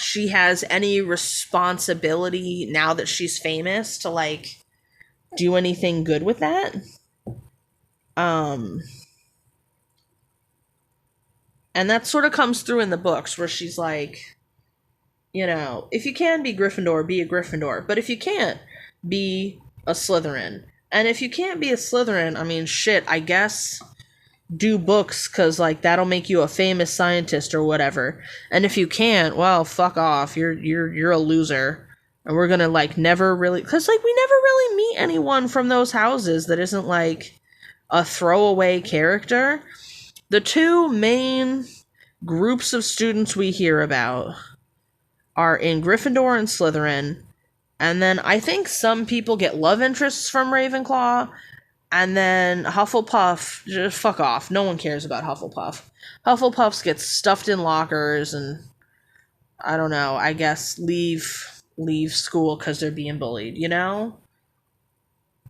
she has any responsibility now that she's famous to like do anything good with that. Um and that sort of comes through in the books where she's like, you know, if you can be Gryffindor, be a Gryffindor. But if you can't, be a Slytherin. And if you can't be a Slytherin, I mean, shit, I guess do books because like that'll make you a famous scientist or whatever. And if you can't, well, fuck off. You're a loser. And we're gonna like never really, because like we never really meet anyone from those houses that isn't like a throwaway character. The two main groups of students we hear about are in Gryffindor and Slytherin. And then I think some people get love interests from Ravenclaw. And then Hufflepuff, just fuck off. No one cares about Hufflepuff. Hufflepuffs get stuffed in lockers and, I don't know, I guess leave school because they're being bullied, you know?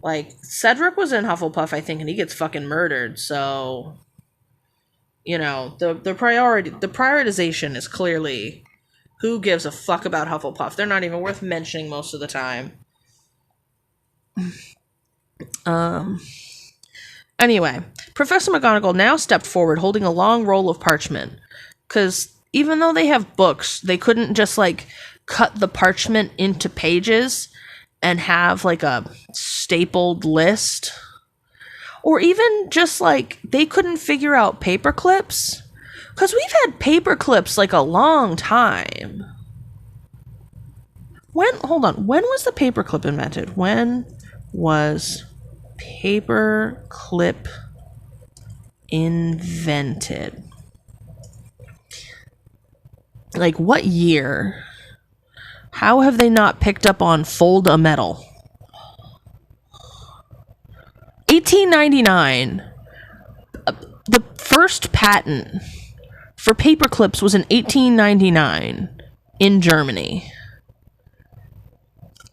Like, Cedric was in Hufflepuff, I think, and he gets fucking murdered, so, you know, the prioritization is clearly who gives a fuck about Hufflepuff. They're not even worth mentioning most of the time. Anyway, Professor McGonagall now stepped forward holding a long roll of parchment. Because even though they have books, they couldn't just, like, cut the parchment into pages and have, like, a stapled list. Or even just, like, they couldn't figure out paper clips. Because we've had paper clips, like, a long time. Hold on, when was the paperclip invented? When was paperclip invented? Like, what year? How have they not picked up on fold-a-metal? 1899. The first patent for paperclips was in 1899 in Germany.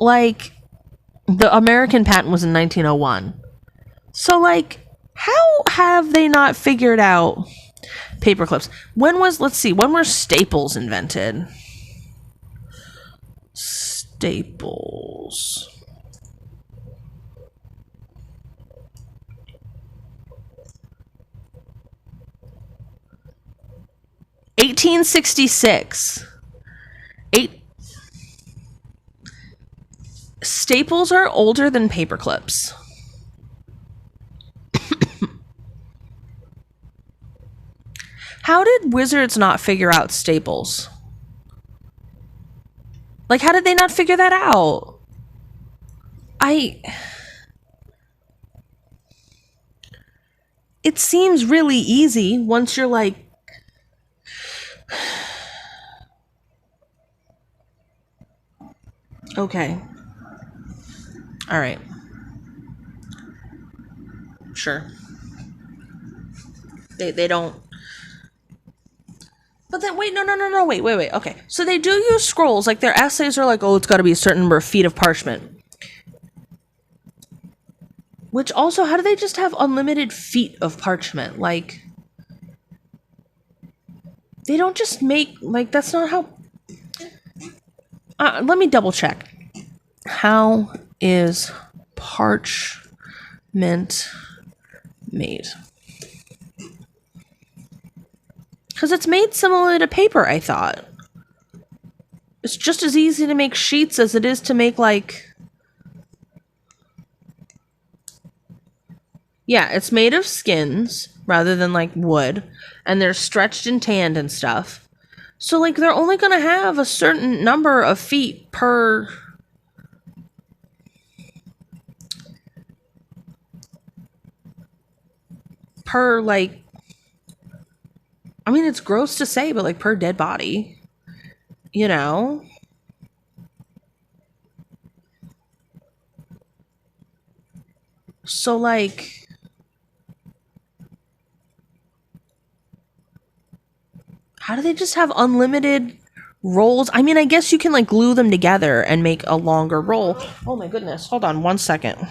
Like, the American patent was in 1901. So, like, how have they not figured out paperclips? When were staples invented? Staples. $1866. Staples are older than paperclips. How did wizards not figure out staples? Like, how did they not figure that out? It seems really easy once you're like, okay. All right. Sure. They don't. But then, wait, no, wait. Okay. So they do use scrolls. Like, their essays are like, oh, it's got to be a certain number of feet of parchment. Which also, how do they just have unlimited feet of parchment? Like, they don't just make, like, that's not how... let me double check. How is parchment made? Because it's made similarly to paper, I thought. It's just as easy to make sheets as it is to make, like... Yeah, it's made of skins rather than, like, wood. And they're stretched and tanned and stuff. So, like, they're only going to have a certain number of feet per... like... I mean, it's gross to say, but, like, per dead body. You know? So, like... How do they just have unlimited rolls? I mean, I guess you can, like, glue them together and make a longer roll. Oh my goodness. Hold on 1 second.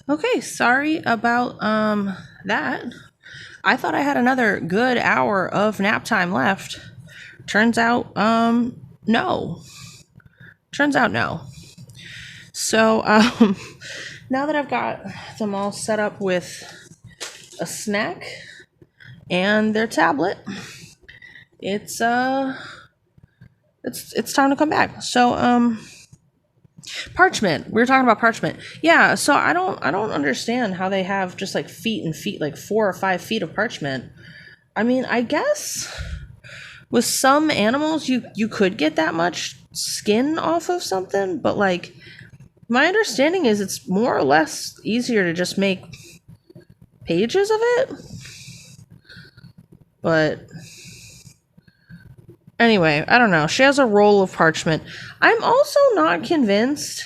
Okay, sorry about that. I thought I had another good hour of nap time left. Turns out no. Turns out no. So now that I've got them all set up with a snack and their tablet, it's time to come back. So parchment. We were talking about parchment. Yeah, so I don't understand how they have just like feet and feet, like 4 or 5 feet of parchment. I mean, I guess with some animals you could get that much skin off of something, but like my understanding is it's more or less easier to just make pages of it. But anyway, I don't know. She has a roll of parchment. I'm also not convinced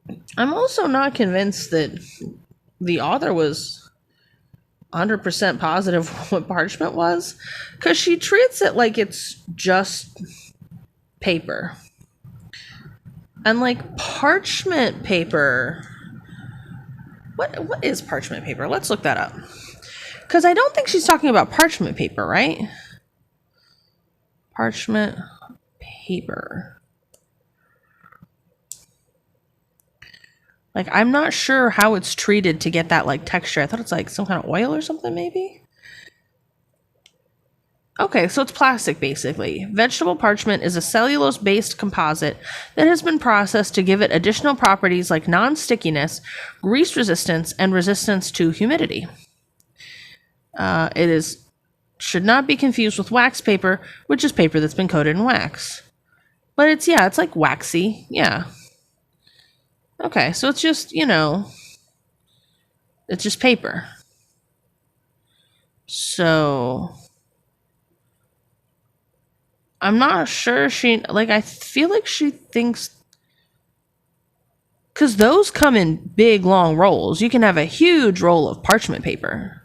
that the author was 100% positive what parchment was, because she treats it like it's just paper. And like parchment paper, what is parchment paper? Let's look that up. Because I don't think she's talking about parchment paper, right? Parchment paper. Like, I'm not sure how it's treated to get that, like, texture. I thought it's, like, some kind of oil or something, maybe? Okay, so it's plastic, basically. Vegetable parchment is a cellulose-based composite that has been processed to give it additional properties like non-stickiness, grease resistance, and resistance to humidity. Should not be confused with wax paper, which is paper that's been coated in wax. But it's like waxy, yeah. Okay, so it's just, it's just paper. So I'm not sure I feel like she thinks, because those come in big, long rolls. You can have a huge roll of parchment paper.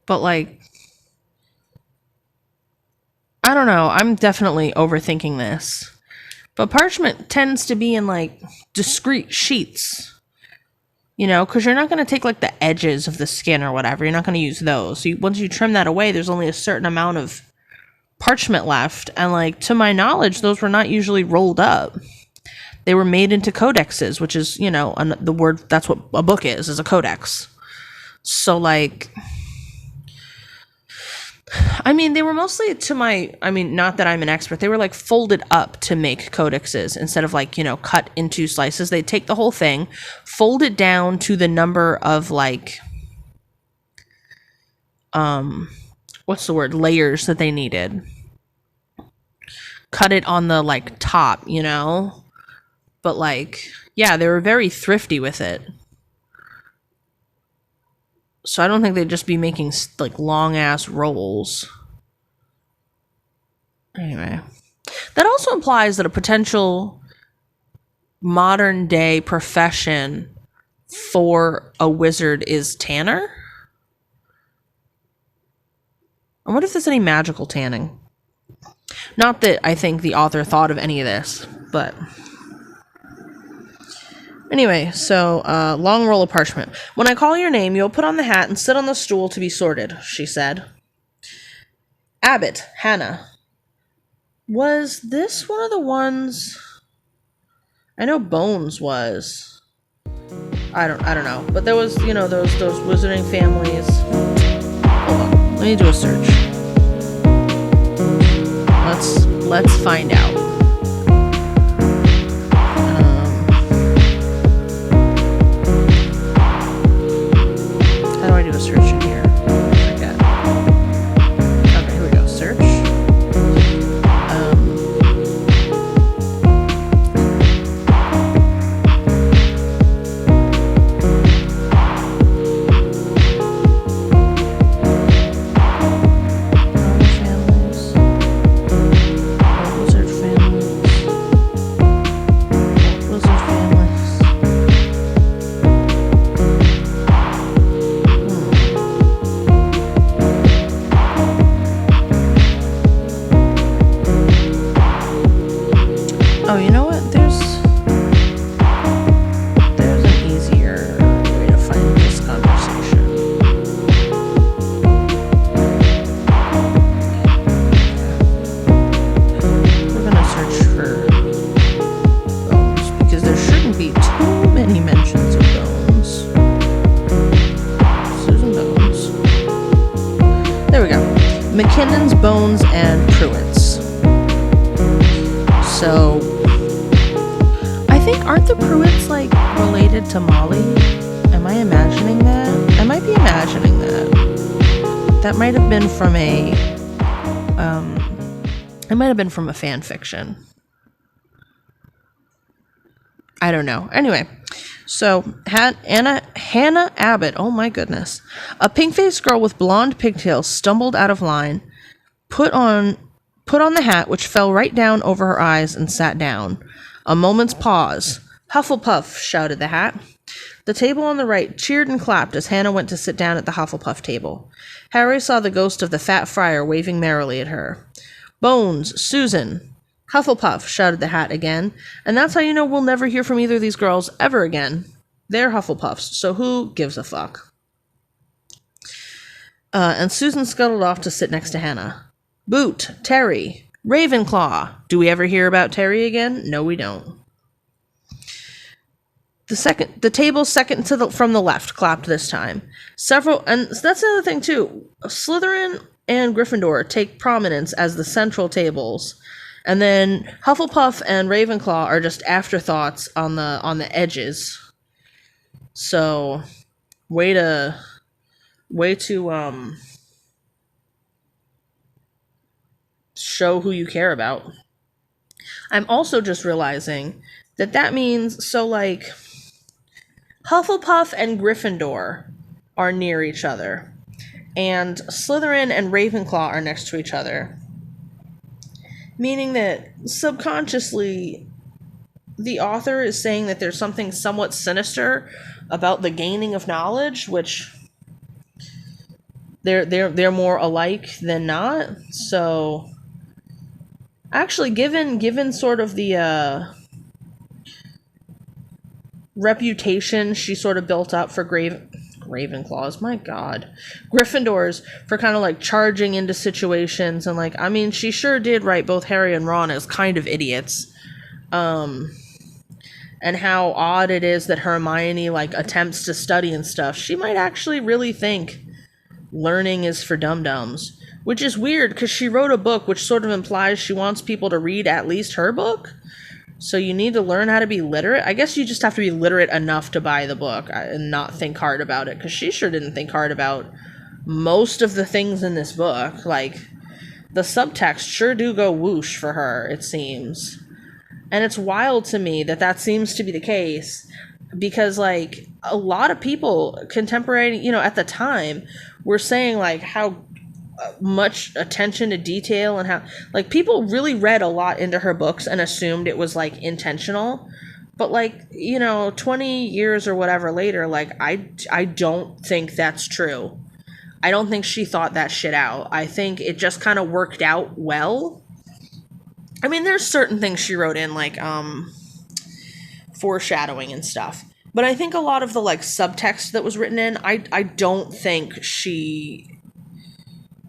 But, like, I don't know. I'm definitely overthinking this. But parchment tends to be in, like, discrete sheets. Because you're not going to take, like, the edges of the skin or whatever. You're not going to use those. So once you trim that away, there's only a certain amount of parchment left. And, like, to my knowledge, those were not usually rolled up. They were made into codexes, which is, the word, that's what a book is a codex. So, like, I mean, they were mostly not that I'm an expert, they were like folded up to make codexes instead of like, cut into slices. They'd take the whole thing, fold it down to the number of like, layers that they needed. Cut it on the like top, but like, yeah, they were very thrifty with it. So I don't think they'd just be making, like, long-ass rolls. Anyway. That also implies that a potential modern-day profession for a wizard is tanner? I wonder if there's any magical tanning. Not that I think the author thought of any of this, but... Anyway, so, long roll of parchment. When I call your name, you'll put on the hat and sit on the stool to be sorted, she said. Abbott, Hannah. Was this one of the ones... I know Bones was. I don't know. But there was, those wizarding families. Hold on. Let me do a search. Let's find out. How do I do a search in here? I forget. Okay, here we go. Search. Families. Wizard family. Druid's like related to Molly? Am I imagining that? I might be imagining that. That might have been from it might have been from a fan fiction. I don't know. Anyway, so Hannah Abbott, oh my goodness. A pink-faced girl with blonde pigtails stumbled out of line, put on the hat, which fell right down over her eyes, and sat down. A moment's pause. Hufflepuff, shouted the hat. The table on the right cheered and clapped as Hannah went to sit down at the Hufflepuff table. Harry saw the ghost of the fat friar waving merrily at her. Bones, Susan. Hufflepuff, shouted the hat again, and that's how you know we'll never hear from either of these girls ever again. They're Hufflepuffs, so who gives a fuck? And Susan scuttled off to sit next to Hannah. Boot, Terry, Ravenclaw. Do we ever hear about Terry again? No, we don't. The table second from the left clapped this time. And that's another thing too. Slytherin and Gryffindor take prominence as the central tables, and then Hufflepuff and Ravenclaw are just afterthoughts on the edges. So, way to show who you care about. I'm also just realizing that means, so like, Hufflepuff and Gryffindor are near each other, and Slytherin and Ravenclaw are next to each other. Meaning that subconsciously, the author is saying that there's something somewhat sinister about the gaining of knowledge, which they're more alike than not. So, actually, given sort of the reputation she sort of built up for Ravenclaws, my god, Gryffindors, for kind of like charging into situations, and like, I mean, she sure did write both Harry and Ron as kind of idiots, and how odd it is that Hermione like attempts to study and stuff. She might actually really think learning is for dum-dums, which is weird because she wrote a book which sort of implies she wants people to read at least her book. So you need to learn how to be literate. I guess you just have to be literate enough to buy the book and not think hard about it, because she sure didn't think hard about most of the things in this book. Like, the subtext sure do go whoosh for her, it seems. And it's wild to me that seems to be the case, because, like, a lot of people, contemporary, at the time, were saying, like, how much attention to detail and how, like, people really read a lot into her books and assumed it was, like, intentional. But, like, 20 years or whatever later, like, I don't think that's true. I don't think she thought that shit out. I think it just kind of worked out well. I mean, there's certain things she wrote in, like, foreshadowing and stuff. But I think a lot of the, like, subtext that was written in, I don't think she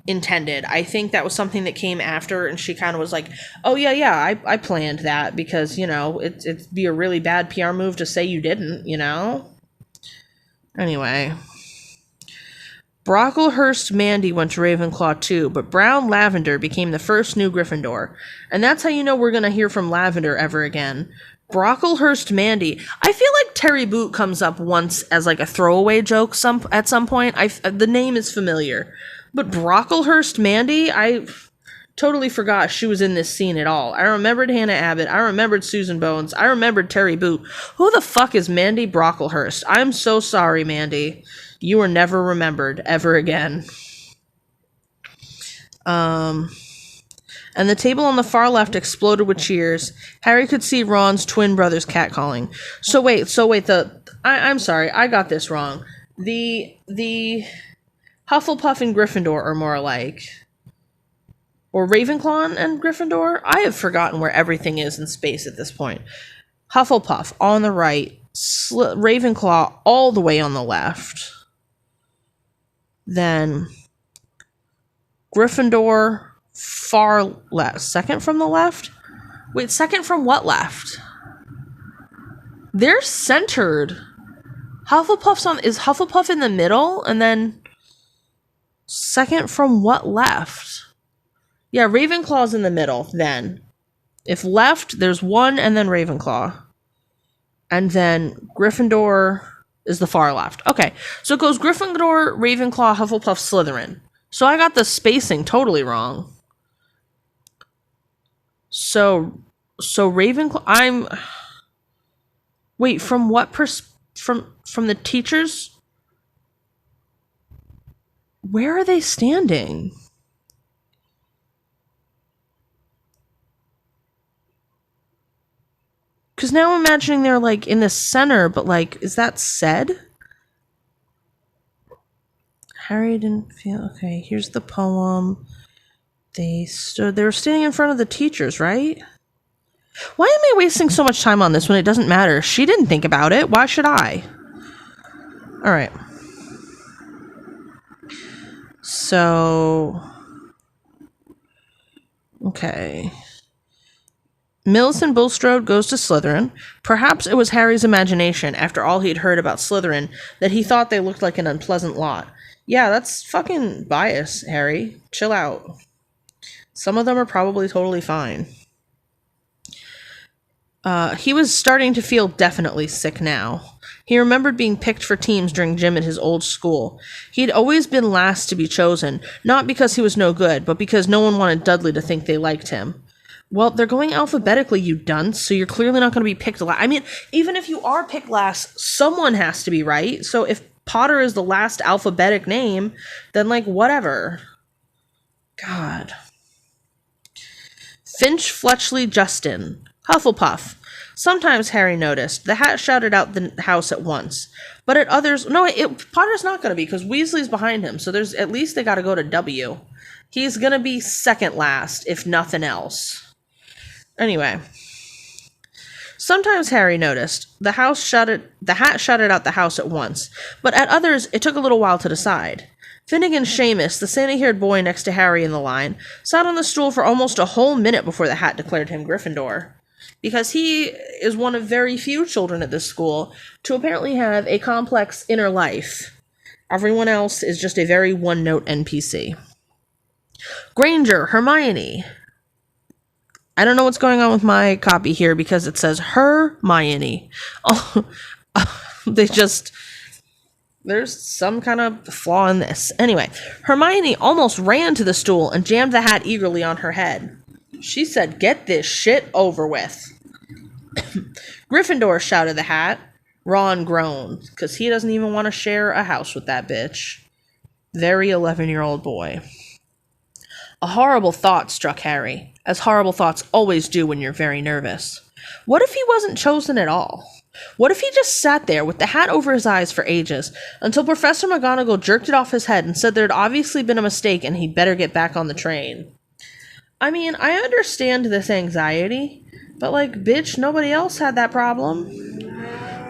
intended. I think that was something that came after, and she kind of was like, oh, yeah, I planned that, because, it'd be a really bad PR move to say you didn't, Anyway. Brocklehurst Mandy went to Ravenclaw too, but Brown Lavender became the first new Gryffindor. And that's how you know we're going to hear from Lavender ever again. Brocklehurst Mandy. I feel like Terry Boot comes up once as like a throwaway joke at some point. The name is familiar. But Brocklehurst Mandy, I totally forgot she was in this scene at all. I remembered Hannah Abbott. I remembered Susan Bones. I remembered Terry Boot. Who the fuck is Mandy Brocklehurst? I'm so sorry, Mandy. You were never remembered ever again. And the table on the far left exploded with cheers. Harry could see Ron's twin brother's catcalling. So wait, I'm sorry, I got this wrong. The Hufflepuff and Gryffindor are more alike. Or Ravenclaw and Gryffindor? I have forgotten where everything is in space at this point. Hufflepuff on the right, Ravenclaw all the way on the left. Then Gryffindor far left. Second from the left? Wait, second from what left? They're centered. Is Hufflepuff in the middle? And then second from what left? Yeah, Ravenclaw's in the middle then. If left, there's one and then Ravenclaw. And then Gryffindor is the far left. Okay, so it goes Gryffindor, Ravenclaw, Hufflepuff, Slytherin. So I got the spacing totally wrong. So Ravenclaw. Wait, from what from the teachers? Where are they standing? Because now I'm imagining they're like in the center, but like, is that said? Harry didn't feel okay. Here's the poem. They were standing in front of the teachers, right? Why am I wasting so much time on this when it doesn't matter? She didn't think about it. Why should I? All right. So, okay. Millicent Bulstrode goes to Slytherin. Perhaps it was Harry's imagination, after all he'd heard about Slytherin, that he thought they looked like an unpleasant lot. Yeah, that's fucking bias, Harry. Chill out. Some of them are probably totally fine. He was starting to feel definitely sick now. He remembered being picked for teams during gym at his old school. He'd always been last to be chosen, not because he was no good, but because no one wanted Dudley to think they liked him. Well, they're going alphabetically, you dunce, so you're clearly not going to be picked last. I mean, even if you are picked last, someone has to be, right? So if Potter is the last alphabetic name, then, like, whatever. God. Finch Fletchley Justin. Hufflepuff. Sometimes, Harry noticed, the hat shouted out the house at once. But at others... No, Potter's not going to be, because Weasley's behind him, so there's at least they got to go to W. He's going to be second last, if nothing else. Anyway. Sometimes, Harry noticed, the hat shouted out the house at once. But at others, it took a little while to decide. Finnegan Seamus, the sandy-haired boy next to Harry in the line, sat on the stool for almost a whole minute before the hat declared him Gryffindor. Because he is one of very few children at this school to apparently have a complex inner life. Everyone else is just a very one-note NPC. Granger, Hermione. I don't know what's going on with my copy here because it says Hermione. Oh, there's some kind of flaw in this. Anyway, Hermione almost ran to the stool and jammed the hat eagerly on her head. She said, "Get this shit over with." Gryffindor, shouted the hat. Ron groaned, because he doesn't even want to share a house with that bitch. Very 11-year-old boy. A horrible thought struck Harry, as horrible thoughts always do when you're very nervous. What if he wasn't chosen at all? What if he just sat there with the hat over his eyes for ages, until Professor McGonagall jerked it off his head and said there'd obviously been a mistake and he'd better get back on the train? I mean, I understand this anxiety, but like, bitch, nobody else had that problem.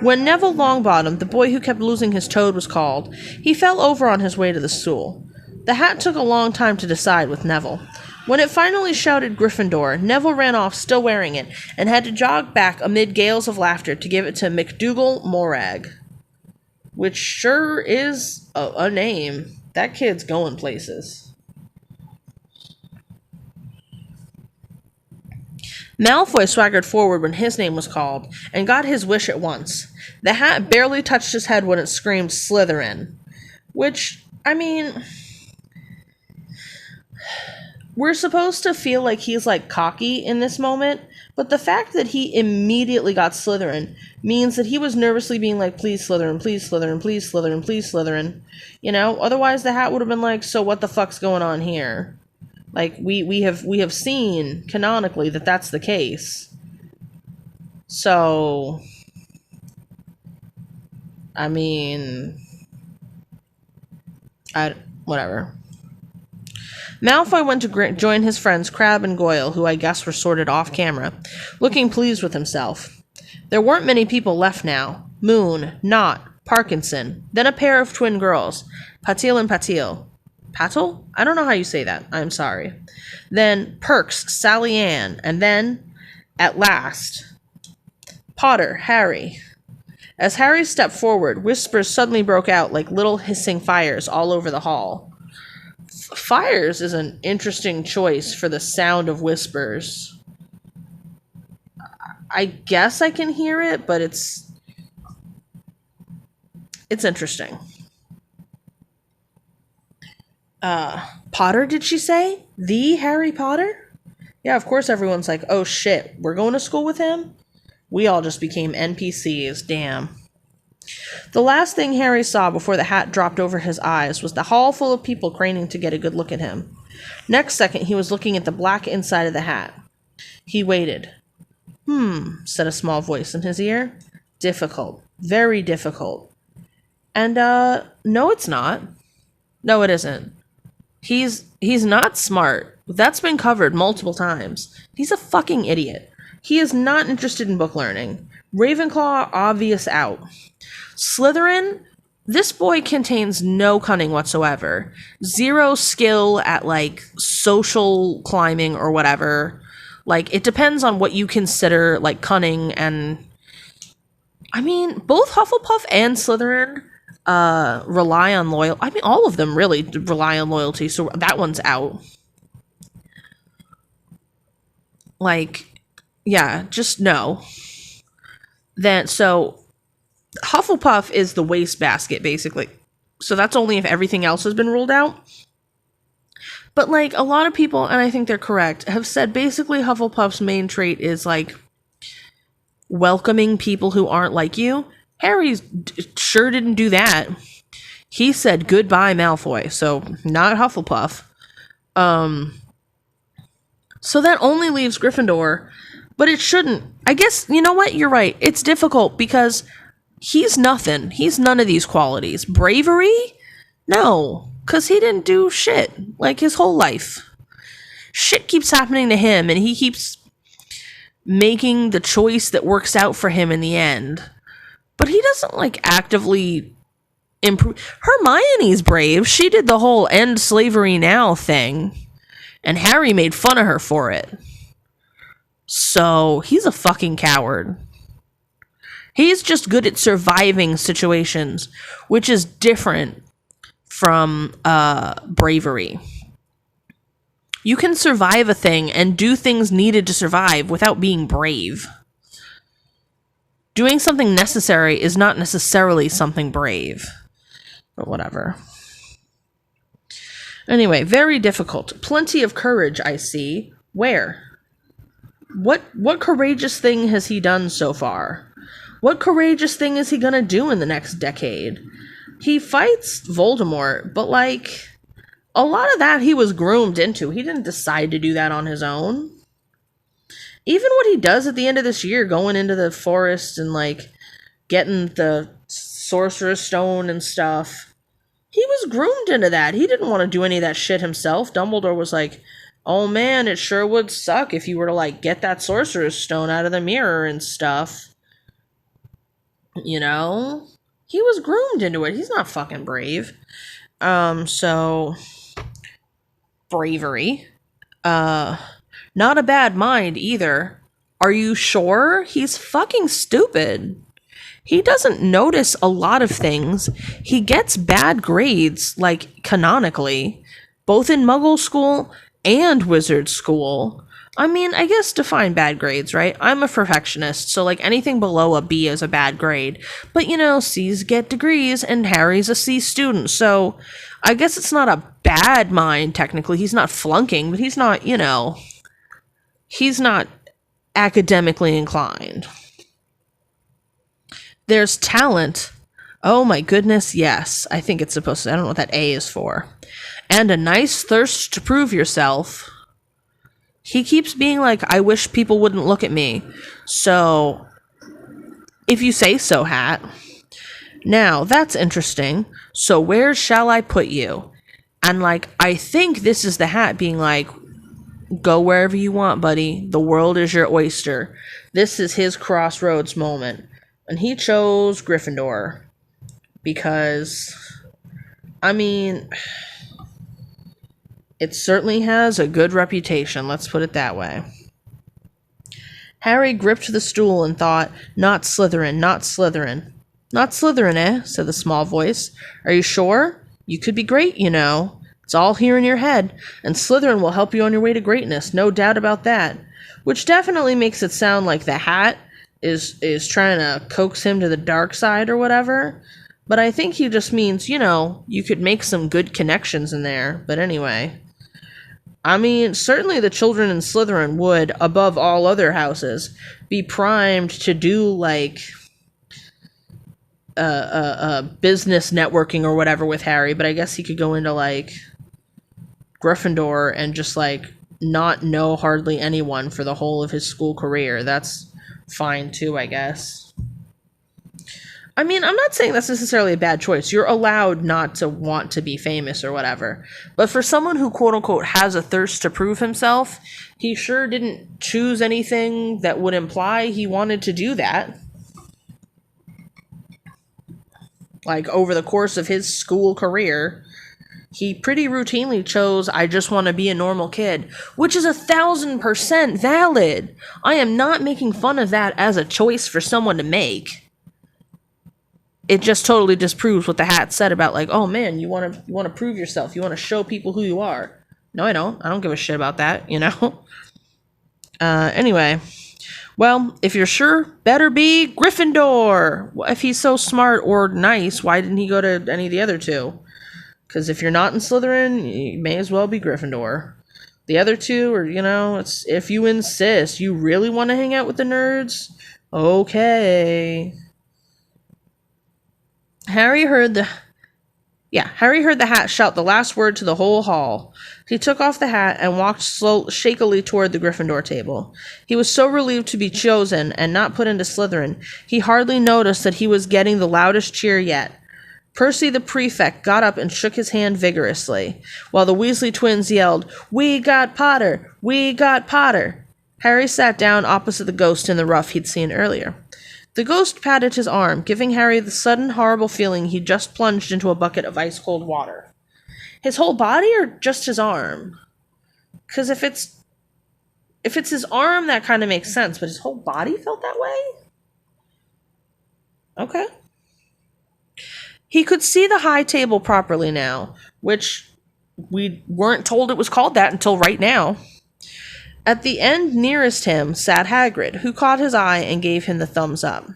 When Neville Longbottom, the boy who kept losing his toad, was called, he fell over on his way to the stool. The hat took a long time to decide with Neville. When it finally shouted Gryffindor, Neville ran off still wearing it, and had to jog back amid gales of laughter to give it to McDougal Morag. Which sure is a name. That kid's going places. Malfoy swaggered forward when his name was called, and got his wish at once. The hat barely touched his head when it screamed Slytherin. Which, I mean... We're supposed to feel like he's, like, cocky in this moment, but the fact that he immediately got Slytherin means that he was nervously being like, please Slytherin, please Slytherin, please Slytherin, please Slytherin. You know? Otherwise the hat would have been like, so what the fuck's going on here? Like, we have seen, canonically, that that's the case. So... I mean... whatever. Malfoy went to join his friends Crabbe and Goyle, who I guess were sorted off camera, looking pleased with himself. There weren't many people left now. Moon, Knott, Parkinson, then a pair of twin girls, Patil and Patil. Patil? I don't know how you say that. I'm sorry. Then Perks, Sally Ann, and then, at last, Potter, Harry. As Harry stepped forward, whispers suddenly broke out like little hissing fires all over the hall. Fires is an interesting choice for the sound of whispers. I guess I can hear it, but it's It's interesting. Potter, did she say? The Harry Potter? Yeah, of course everyone's like, oh shit, we're going to school with him? We all just became NPCs, damn. The last thing Harry saw before the hat dropped over his eyes was the hall full of people craning to get a good look at him. Next second, he was looking at the black inside of the hat. He waited. Said a small voice in his ear. Difficult. Very difficult. And, no it's not. No, it isn't. He's not smart. That's been covered multiple times. He's a fucking idiot. He is not interested in book learning. Ravenclaw, obvious out. Slytherin, this boy contains no cunning whatsoever. Zero skill at, like, social climbing or whatever. Like, it depends on what you consider, like, cunning and... I mean, both Hufflepuff and Slytherin rely on loyalty. I mean, all of them really rely on loyalty, so that one's out. Like, yeah, just no. Then, so, Hufflepuff is the wastebasket, basically. So that's only if everything else has been ruled out. But, like, a lot of people, and I think they're correct, have said basically Hufflepuff's main trait is, like, welcoming people who aren't like you. Harry sure didn't do that. He said goodbye Malfoy, so not Hufflepuff. So that only leaves Gryffindor, but it shouldn't. I guess, you know what? You're right. It's difficult because he's nothing. He's none of these qualities. Bravery? No, because he didn't do shit, like, his whole life. Shit keeps happening to him, and he keeps making the choice that works out for him in the end. But he doesn't, like, actively improve. Hermione's brave. She did the whole end slavery now thing. And Harry made fun of her for it. So, he's a fucking coward. He's just good at surviving situations, which is different from bravery. You can survive a thing and do things needed to survive without being brave. Doing something necessary is not necessarily something brave. But whatever. Anyway, very difficult. Plenty of courage, I see. Where? What courageous thing has he done so far? What courageous thing is he gonna do in the next decade? He fights Voldemort, but, like, a lot of that he was groomed into. He didn't decide to do that on his own. Even what he does at the end of this year, going into the forest and, like, getting the Sorcerer's Stone and stuff, he was groomed into that. He didn't want to do any of that shit himself. Dumbledore was like, oh man, it sure would suck if you were to, like, get that Sorcerer's Stone out of the mirror and stuff. You know? He was groomed into it. He's not fucking brave. So... bravery. Not a bad mind, either. Are you sure? He's fucking stupid. He doesn't notice a lot of things. He gets bad grades, like, canonically, both in Muggle school and Wizard school. I mean, I guess define bad grades, right? I'm a perfectionist, so, like, anything below a B is a bad grade. But, you know, C's get degrees, and Harry's a C student, so I guess it's not a bad mind, technically. He's not flunking, but he's not, you know, he's not academically inclined. There's talent. Oh my goodness, yes. I think it's supposed to, I don't know what that A is for. And a nice thirst to prove yourself. He keeps being like, I wish people wouldn't look at me. So, if you say so, Hat. Now, that's interesting. So where shall I put you? And, like, I think this is the Hat being like, go wherever you want, buddy. The world is your oyster. This is his crossroads moment. And he chose Gryffindor. Because, I mean, it certainly has a good reputation, let's put it that way. Harry gripped the stool and thought, not Slytherin, not Slytherin. Not Slytherin, eh? Said the small voice. Are you sure? You could be great, you know. It's all here in your head, and Slytherin will help you on your way to greatness, no doubt about that. Which definitely makes it sound like the Hat is trying to coax him to the dark side or whatever. But I think he just means, you could make some good connections in there. But anyway. I mean, certainly the children in Slytherin would, above all other houses, be primed to do, like, business networking or whatever with Harry. But I guess he could go into, like, Gryffindor and just, like, not know hardly anyone for the whole of his school career. That's fine, too, I guess. I mean, I'm not saying that's necessarily a bad choice. You're allowed not to want to be famous or whatever. But for someone who, quote unquote, has a thirst to prove himself, he sure didn't choose anything that would imply he wanted to do that. Like, over the course of his school career, he pretty routinely chose, I just want to be a normal kid, which is 1,000% valid. I am not making fun of that as a choice for someone to make. It just totally disproves what the hat said about, like, oh man, you want to prove yourself. You want to show people who you are. No, I don't. I don't give a shit about that, Anyway. Well, if you're sure, better be Gryffindor. If he's so smart or nice, why didn't he go to any of the other two? Because if you're not in Slytherin, you may as well be Gryffindor. The other two are, it's if you insist. You really want to hang out with the nerds? Okay. Harry heard the hat shout the last word to the whole hall. He took off the hat and walked shakily toward the Gryffindor table. He was so relieved to be chosen and not put into Slytherin, he hardly noticed that he was getting the loudest cheer yet. Percy the prefect got up and shook his hand vigorously, while the Weasley twins yelled, "We got Potter! We got Potter!" Harry sat down opposite the ghost in the ruff he'd seen earlier. The ghost patted his arm, giving Harry the sudden horrible feeling he'd just plunged into a bucket of ice-cold water. His whole body or just his arm? Because if it's his arm, that kind of makes sense, but his whole body felt that way? Okay. He could see the high table properly now, which we weren't told it was called that until right now. At the end nearest him sat Hagrid, who caught his eye and gave him the thumbs up.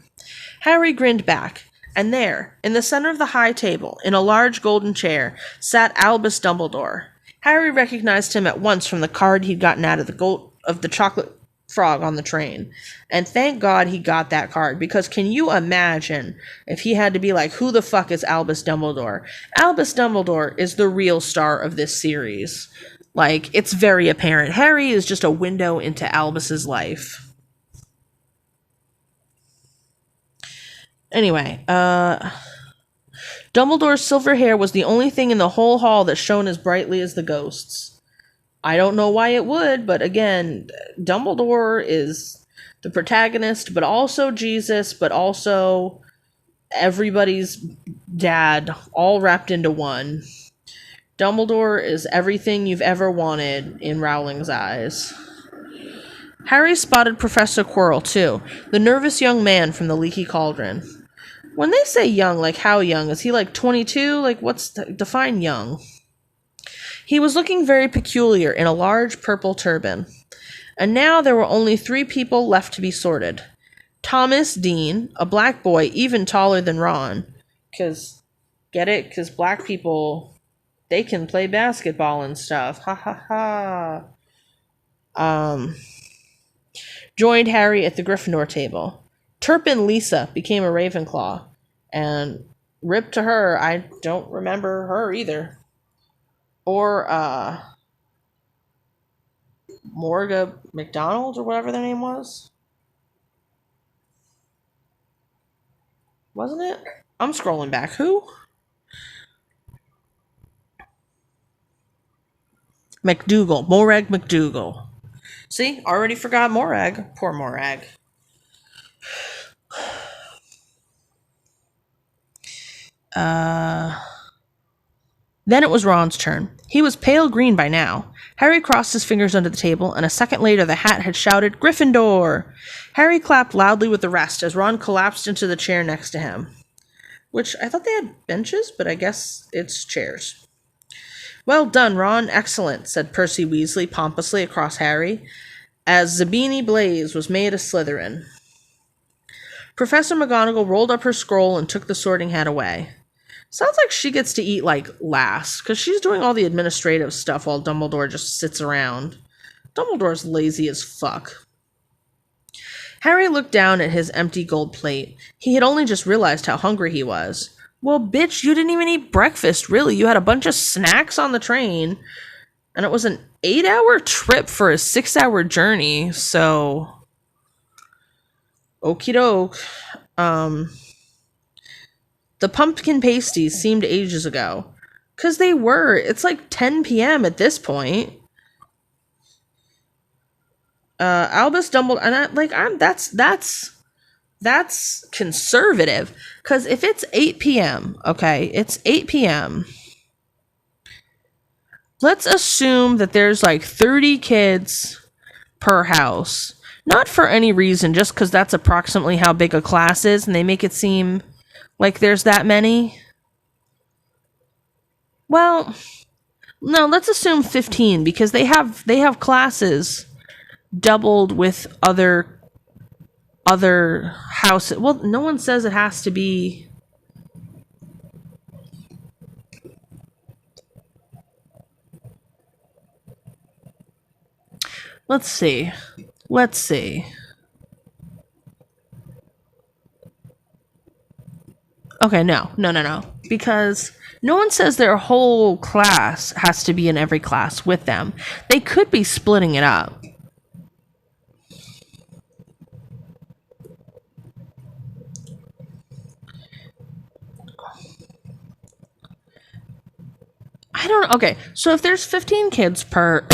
Harry grinned back, and there, in the center of the high table, in a large golden chair, sat Albus Dumbledore. Harry recognized him at once from the card he'd gotten out of the chocolate frog on the train. And thank God he got that card, because can you imagine if he had to be like, who the fuck is Albus Dumbledore? Albus Dumbledore is the real star of this series. Like, it's very apparent. Harry is just a window into Albus's life. Anyway, Dumbledore's silver hair was the only thing in the whole hall that shone as brightly as the ghost's. I don't know why it would, but again, Dumbledore is the protagonist, but also Jesus, but also everybody's dad, all wrapped into one. Dumbledore is everything you've ever wanted in Rowling's eyes. Harry spotted Professor Quirrell, too, the nervous young man from the Leaky Cauldron. When they say young, like how young? Is he like 22? Like, define young? He was looking very peculiar in a large purple turban. And now there were only 3 people left to be sorted. Thomas Dean, a black boy even taller than Ron. Get it? Because black people, they can play basketball and stuff. Ha ha ha. Joined Harry at the Gryffindor table. Turpin Lisa became a Ravenclaw. And rip to her, I don't remember her either. Or, Morga McDonald or whatever their name was. Wasn't it? I'm scrolling back. Who? McDougal. Morag McDougal. See? Already forgot Morag. Poor Morag. Then it was Ron's turn. He was pale green by now. Harry crossed his fingers under the table, and a second later the hat had shouted, "Gryffindor!" Harry clapped loudly with the rest as Ron collapsed into the chair next to him. Which, I thought they had benches, but I guess it's chairs. "Well done, Ron. Excellent," said Percy Weasley pompously across Harry, as Zabini Blaze was made a Slytherin. Professor McGonagall rolled up her scroll and took the sorting hat away. Sounds like she gets to eat, like, last, because she's doing all the administrative stuff while Dumbledore just sits around. Dumbledore's lazy as fuck. Harry looked down at his empty gold plate. He had only just realized how hungry he was. Well, bitch, you didn't even eat breakfast, really. You had a bunch of snacks on the train, and it was an 8-hour trip for a 6-hour journey, so... Okie doke. The pumpkin pasties seemed ages ago. 'Cause they were. It's like 10 p.m. at this point. Albus Dumbledore, and that's conservative. 'Cause if it's 8 p.m., okay, it's 8 p.m. Let's assume that there's like 30 kids per house. Not for any reason, just because that's approximately how big a class is, and they make it seem like there's that many. Well, no, let's assume 15, because they have classes doubled with other houses. Well, no one says it has to be. Let's see. Okay, no. Because no one says their whole class has to be in every class with them. They could be splitting it up. I don't know. Okay, so if there's 15 kids per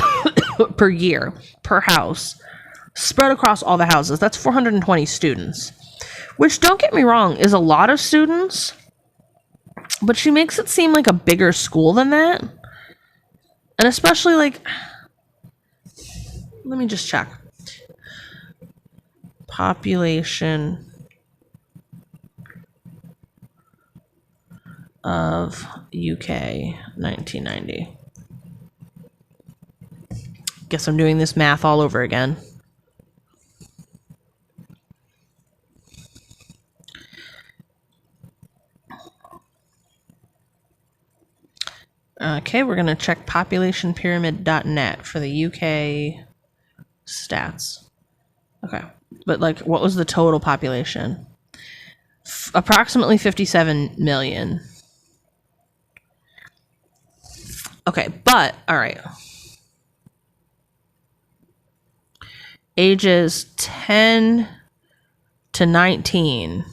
per year, per house, spread across all the houses, that's 420 students. Which, don't get me wrong, is a lot of students, but she makes it seem like a bigger school than that. And especially, like, let me just check. Population of UK 1990. Guess I'm doing this math all over again. Okay, we're going to check populationpyramid.net for the UK stats. Okay, but like, what was the total population? Approximately 57 million. Okay, but, all right. Ages 10 to 19.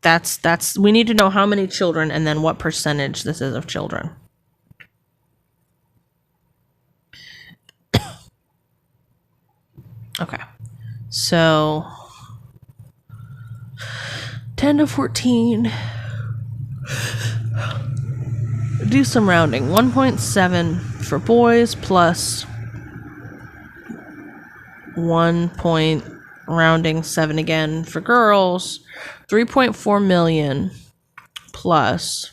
That's we need to know how many children and then what percentage this is of children. Okay. So 10 to 14. Do some rounding. 1.7 for boys plus rounding 7 again for girls. 3.4 million plus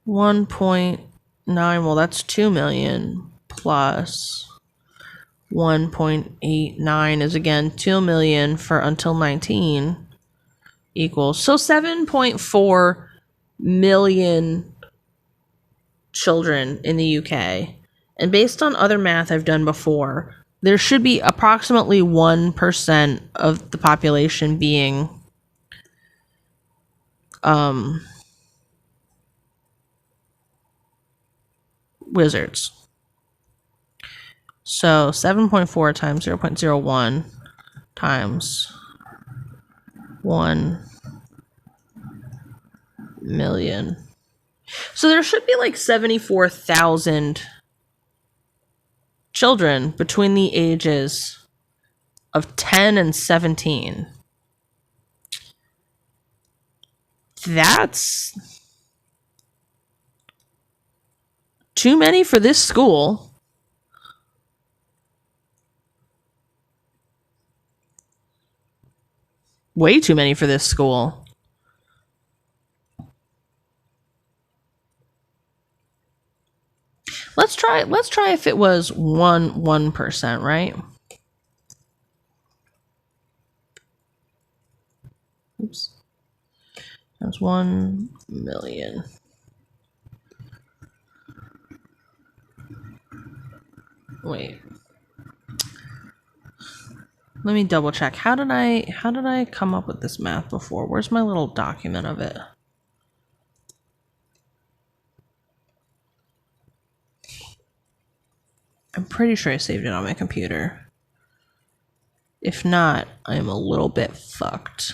1.9, well, that's 2 million plus 1.89 is again 2 million for until 19 equals, so 7.4 million children in the UK. And based on other math I've done before, there should be approximately 1% of the population being wizards. So 7.4 times 0.01 times 1 million. So there should be like 74,000 children between the ages of 10 and 17. That's too many for this school. Way too many for this school. Let's try if it was 1%, right? Oops. Times 1 million. Wait. Let me double check. How did I come up with this math before? Where's my little document of it? I'm pretty sure I saved it on my computer. If not, I am a little bit fucked.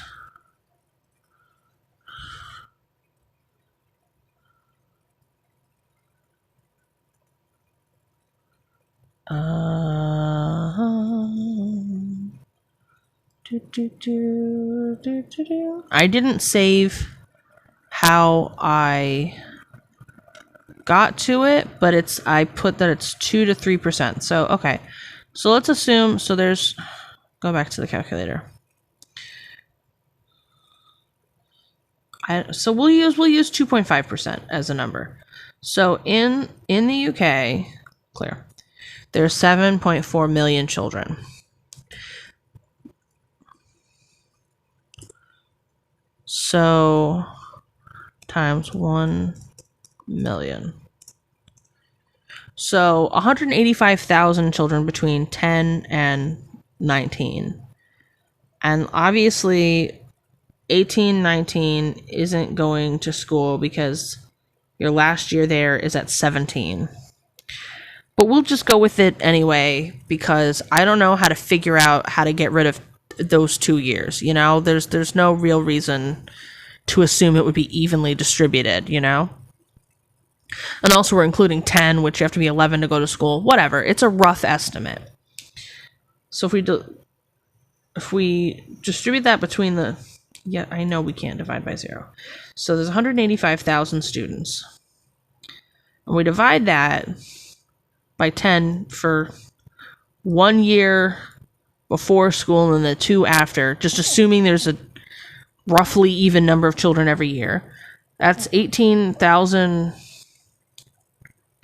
I didn't save how I got to it, but I put that it's 2 to 3%. So okay, so let's assume. So there's. Go back to the calculator. So we'll use 2.5% as a number. So in the UK, clear. There's 7.4 million children. So times 1 million. So 185,000 children between 10 and 19. And obviously 18, 19 isn't going to school because your last year there is at 17. But we'll just go with it anyway because I don't know how to figure out how to get rid of those 2 years. You know, there's no real reason to assume it would be evenly distributed, you know? And also we're including 10, which you have to be 11 to go to school. Whatever. It's a rough estimate. So if we distribute that between the... Yeah, I know we can't divide by 0. So there's 185,000 students. And we divide that by 10 for 1 year before school and the 2 after, just assuming there's a roughly even number of children every year. That's 18,000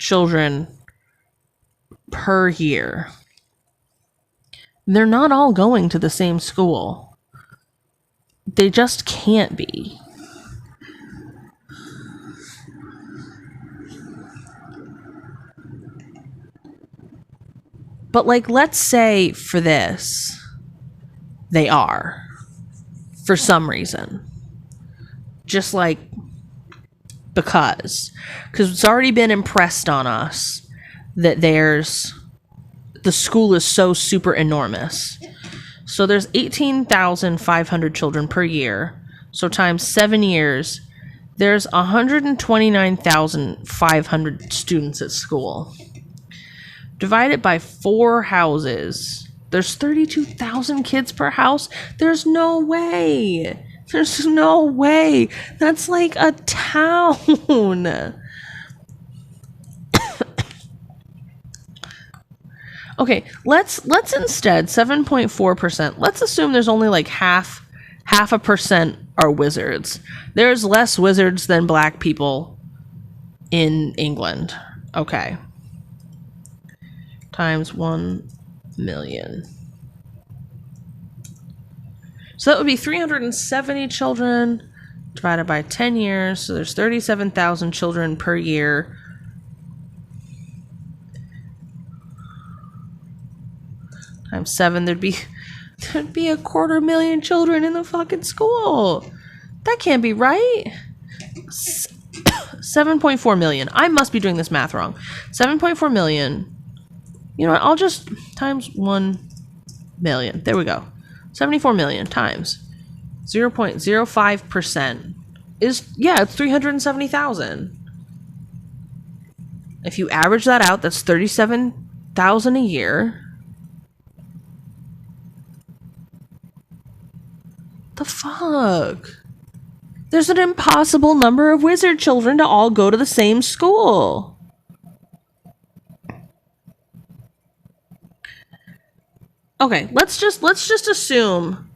children per year. They're not all going to the same school. They just can't be. But like, let's say for this, they are. For some reason. Just like, because it's already been impressed on us that the school is so super enormous. So there's 18,500 children per year. So times 7 years, there's 129,500 students at school. Divided by 4 houses, there's 32,000 kids per house. There's no way. There's no way. That's like a town. Okay, let's instead 7.4%. Let's assume there's only like half a percent are wizards. There's less wizards than black people in England. Okay. Times 1 million. So that would be 370 children divided by 10 years. So there's 37,000 children per year. Times 7, there'd be 250,000 children in the fucking school. That can't be right. 7.4 million. I must be doing this math wrong. 7.4 million. You know what? I'll just times 1 million. There we go. 74 million times 0.05% is, yeah, it's 370,000. If you average that out, that's 37,000 a year. The fuck? There's an impossible number of wizard children to all go to the same school. Okay, let's just assume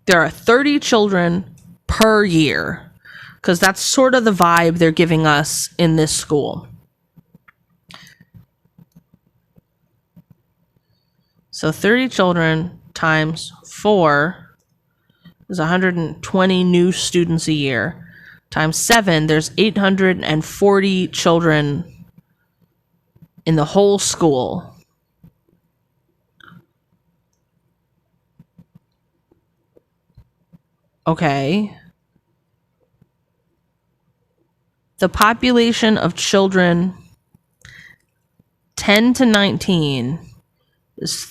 there are 30 children per year, because that's sort of the vibe they're giving us in this school. So 30 children times 4 There's 120 new students a year. Times 7, there's 840 children in the whole school. Okay. The population of children 10 to 19 is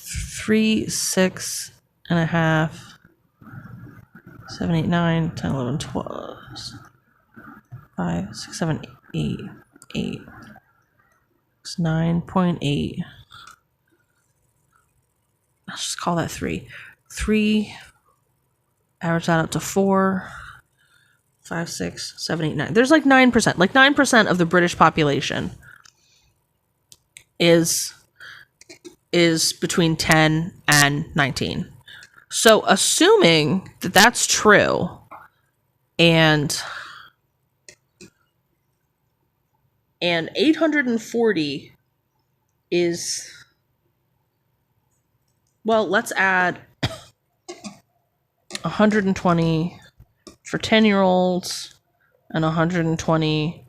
3, 6 and a half, 7, 8, 9, 10, 11, 12, 5, 6, 7, 8, 8. It's 9.8. Let's just call that 3. 3, average that out to 4, 5, 6, 7, 8, 9. There's like 9%. Like 9% of the British population is between 10 and 19. So assuming that that's true, and 840 is, well, let's add 120 for 10-year-olds and 120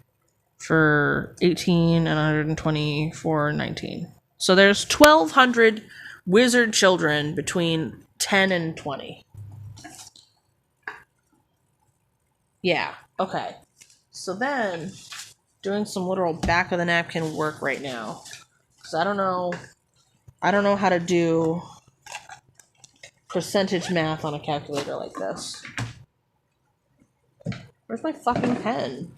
for 18 and 120 for 19. So there's 1,200 wizard children between 10 and 20. Yeah, okay. So then, doing some literal back of the napkin work right now. Because I don't know how to do percentage math on a calculator like this. Where's my fucking pen?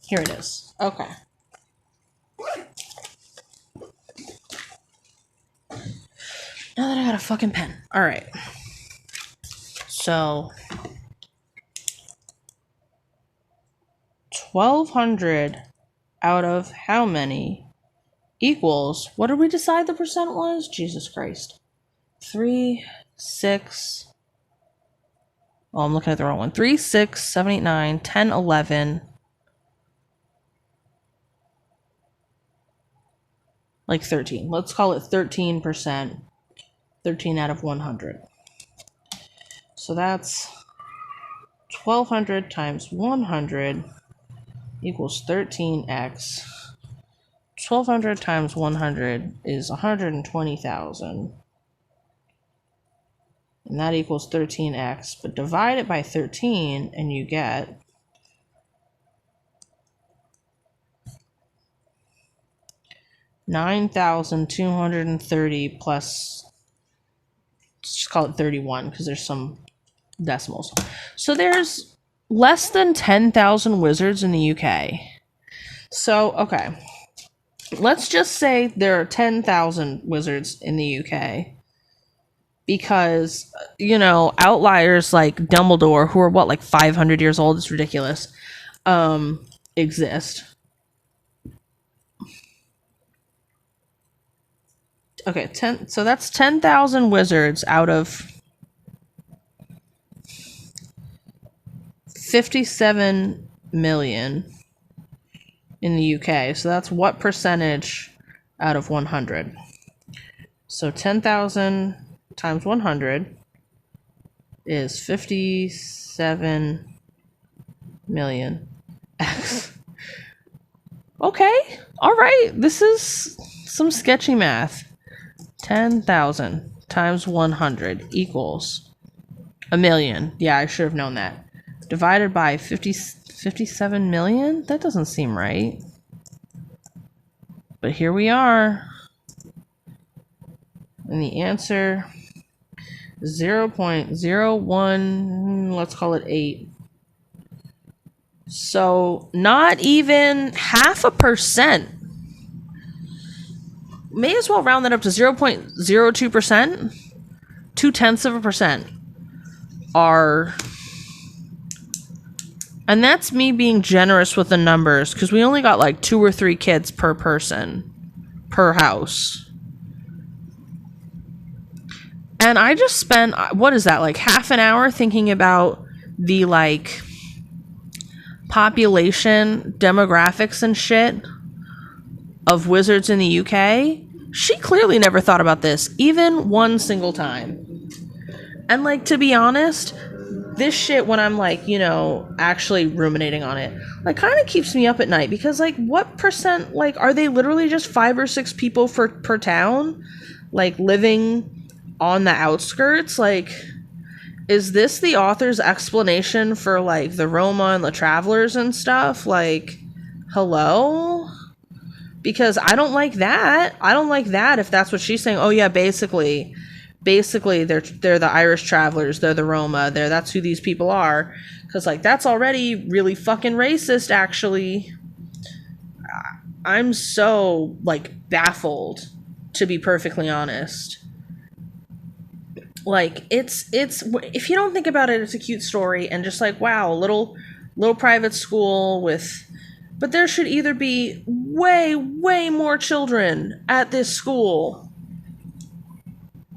Here it is. Okay. Now that I got a fucking pen. Alright. So 1,200 out of how many equals, what did we decide the percent was? Jesus Christ. 3, 6. Oh, I'm looking at the wrong one. 3, 6, 7, 8, 9, 10, 11. Like 13. Let's call it 13%. 13 out of 100. So that's 1,200 times 100 equals 13x. 1,200 times 100 is 120,000. And that equals 13x. But divide it by 13 and you get 9,230 plus, let's just call it 31 because there's some decimals. So there's less than 10,000 wizards in the UK. So, okay. Let's just say there are 10,000 wizards in the UK. Because, you know, outliers like Dumbledore, who are what, like 500 years old, it's ridiculous, exist. Okay, so that's 10,000 wizards out of 57 million in the UK. So that's what percentage out of 100? So 10,000 times 100 is 57 million x. Okay, all right. This is some sketchy math. 10,000 times 100 equals a million. Yeah, I should have known that. Divided by 57 million? That doesn't seem right. But here we are. And the answer is 0.01, let's call it 8. So not even 0.5%. May as well round that up to 0.02%. 0.2% are, and that's me being generous with the numbers because we only got like 2 or 3 kids per person, per house. And I just spent, what is that, like half an hour thinking about the like population demographics and shit of wizards in the UK. She clearly never thought about this, even one single time. And like, to be honest, this shit, when I'm like, you know, actually ruminating on it, like kind of keeps me up at night, because like what percent, like, are they literally just 5 or 6 people per town, like living on the outskirts? Like, is this the author's explanation for like the Roma and the Travelers and stuff? Like, hello? Because I don't like that. I don't like that if that's what she's saying. Oh yeah, basically they're the Irish Travelers, they're the Roma, that's who these people are. Because like that's already really fucking racist. Actually, I'm so like baffled, to be perfectly honest. Like it's if you don't think about it, it's a cute story and just like, wow, little private school with, but there should either be way more children at this school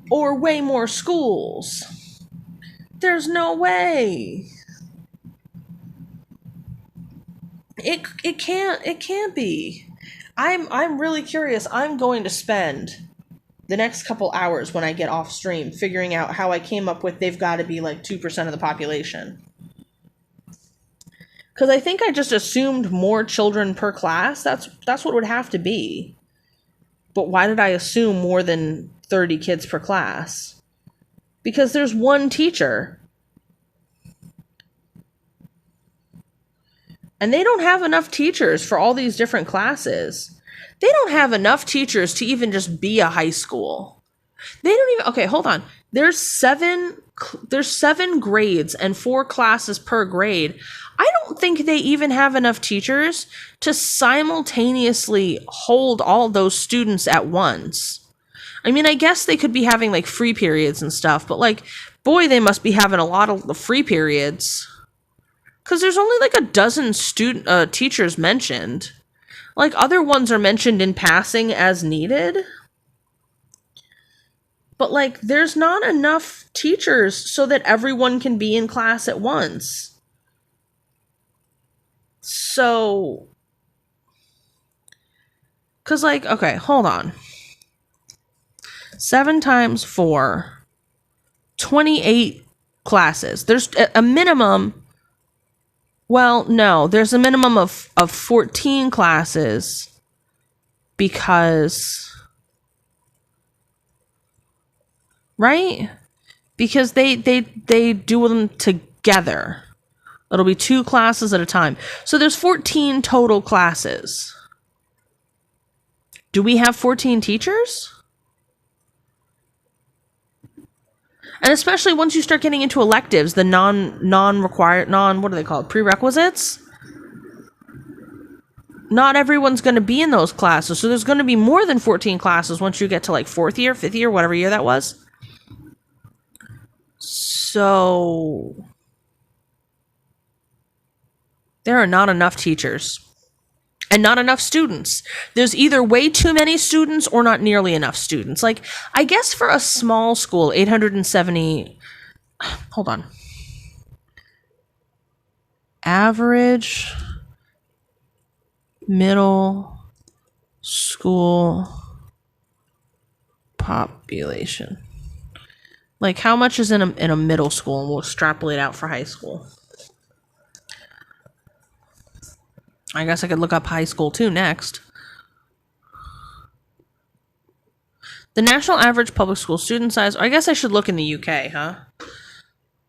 or way more schools. There's no way. It can't be. I'm really curious. I'm going to spend the next couple hours when I get off stream figuring out how I came up with they've got to be like 2% of the population. Because I think I just assumed more children per class. That's what it would have to be. But why did I assume more than 30 kids per class? Because there's one teacher. And they don't have enough teachers for all these different classes. They don't have enough teachers to even just be a high school. They don't even, okay, hold on. There's seven grades and 4 classes per grade. I don't think they even have enough teachers to simultaneously hold all those students at once. I mean, I guess they could be having like free periods and stuff, but like, boy, they must be having a lot of the free periods. Because there's only like a dozen teachers mentioned. Like, other ones are mentioned in passing as needed. But like, there's not enough teachers so that everyone can be in class at once. So, because like, okay, hold on. 7 times 4, 28 classes. There's a minimum. Well, no, there's a minimum of 14 classes because, right? Because they do them together. It'll be 2 classes at a time. So there's 14 total classes. Do we have 14 teachers? And especially once you start getting into electives, the non-required, what are they called? Prerequisites? Not everyone's going to be in those classes. So there's going to be more than 14 classes once you get to like 4th year, 5th year, whatever year that was. So there are not enough teachers. And not enough students. There's either way too many students or not nearly enough students. Like, I guess for a small school, 870... Hold on. Average middle school population. Like, how much is in a middle school? And we'll extrapolate out for high school. I guess I could look up high school too next. The national average public school student size, I guess I should look in the UK, huh?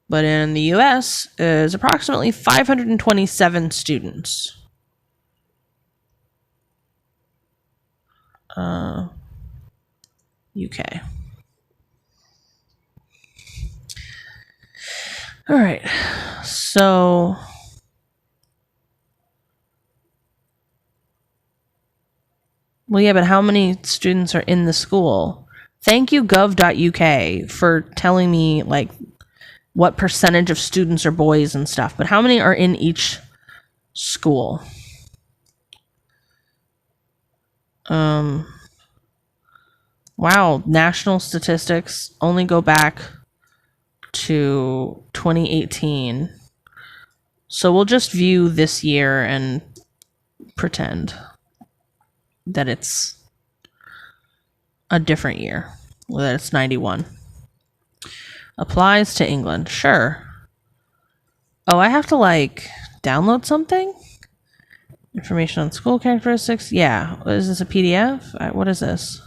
But in the US is approximately 527 students. UK. All right. So well, yeah, but how many students are in the school? Thank you, gov.uk, for telling me, like, what percentage of students are boys and stuff. But how many are in each school? Wow, national statistics only go back to 2018. So we'll just view this year and pretend that it's a different year, that it's 91. Applies to England, sure. Oh, I have to download something? Information on school characteristics? Yeah. Is this a PDF? What is this?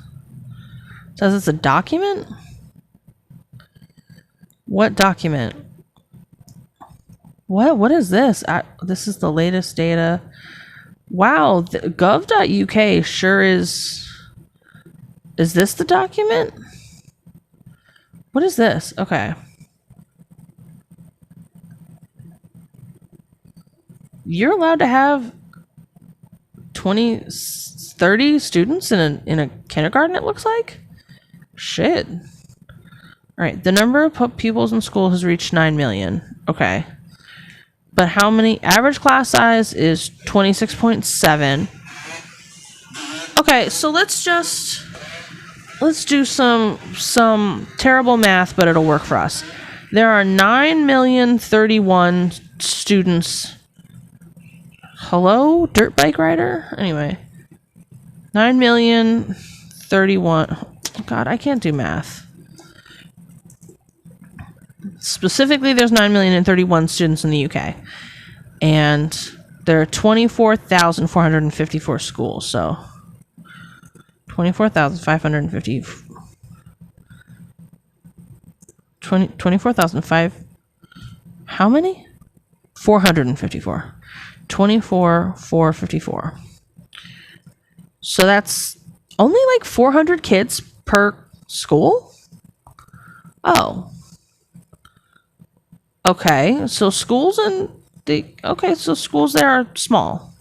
It says it's a document? What document? What is this? This is the latest data. Wow, gov.uk sure is... Is this the document? What is this? Okay. You're allowed to have 30 students in a kindergarten, it looks like? Shit. All right, the number of pupils in school has reached 9 million. Okay. But how many? Average class size is 26.7. Okay, so let's do some terrible math, but it'll work for us. There are 9,031,000 students. Hello, dirt bike rider? Anyway. 9,031,000. God, I can't do math. Specifically, there's 9,031,000 students in the UK. And there are 24,454 schools, so 24,550. 24,005. How many? 454. 24,454. So that's only 400 kids per school? Oh. Okay, so schools so schools there are small.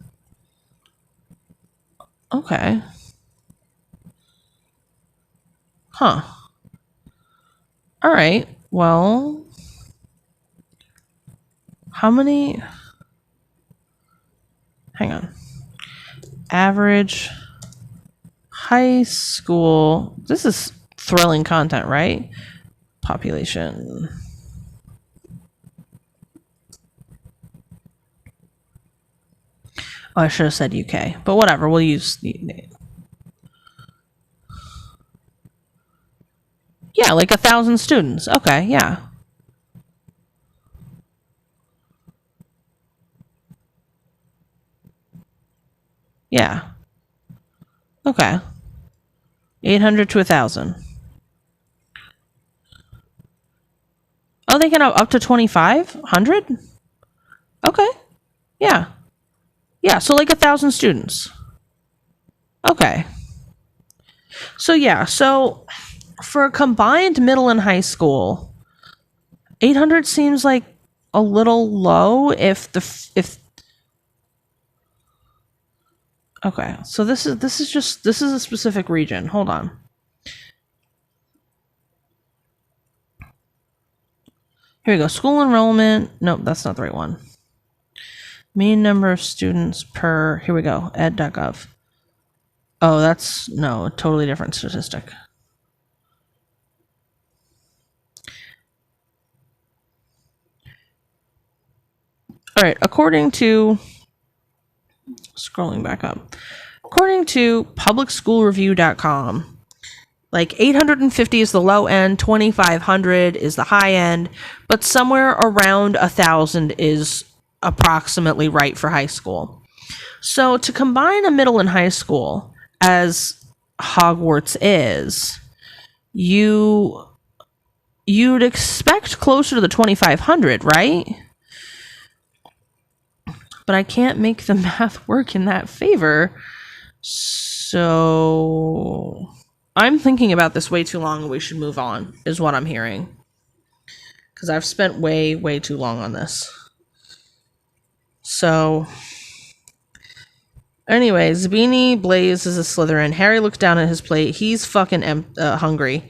Okay. Huh. All right. Well, how many? Hang on. Average high school. This is thrilling content, right? Population. Oh, I should have said UK, but whatever. We'll use the... Yeah, 1,000 students. Okay, yeah. Yeah. Okay. 800 to 1,000. Oh, they can have up to 2,500? Okay. Yeah. Yeah, so 1,000 students. Okay. So yeah, so for a combined middle and high school, 800 seems like a little low if okay, so this is a specific region. Hold on. Here we go. School enrollment. Nope, that's not the right one. Mean number of students per... Here we go. ed.gov. Oh, that's... No, a totally different statistic. All right, according to... Scrolling back up. According to publicschoolreview.com, 850 is the low end, 2,500 is the high end, but somewhere around 1,000 is approximately right for high school. So to combine a middle and high school, as Hogwarts is, you'd expect closer to the 2,500, right? But I can't make the math work in that favor. So I'm thinking about this way too long and we should move on, is what I'm hearing. Because I've spent way, way too long on this. So, anyways, Beanie Blaze is a Slytherin. Harry looks down at his plate. He's fucking hungry.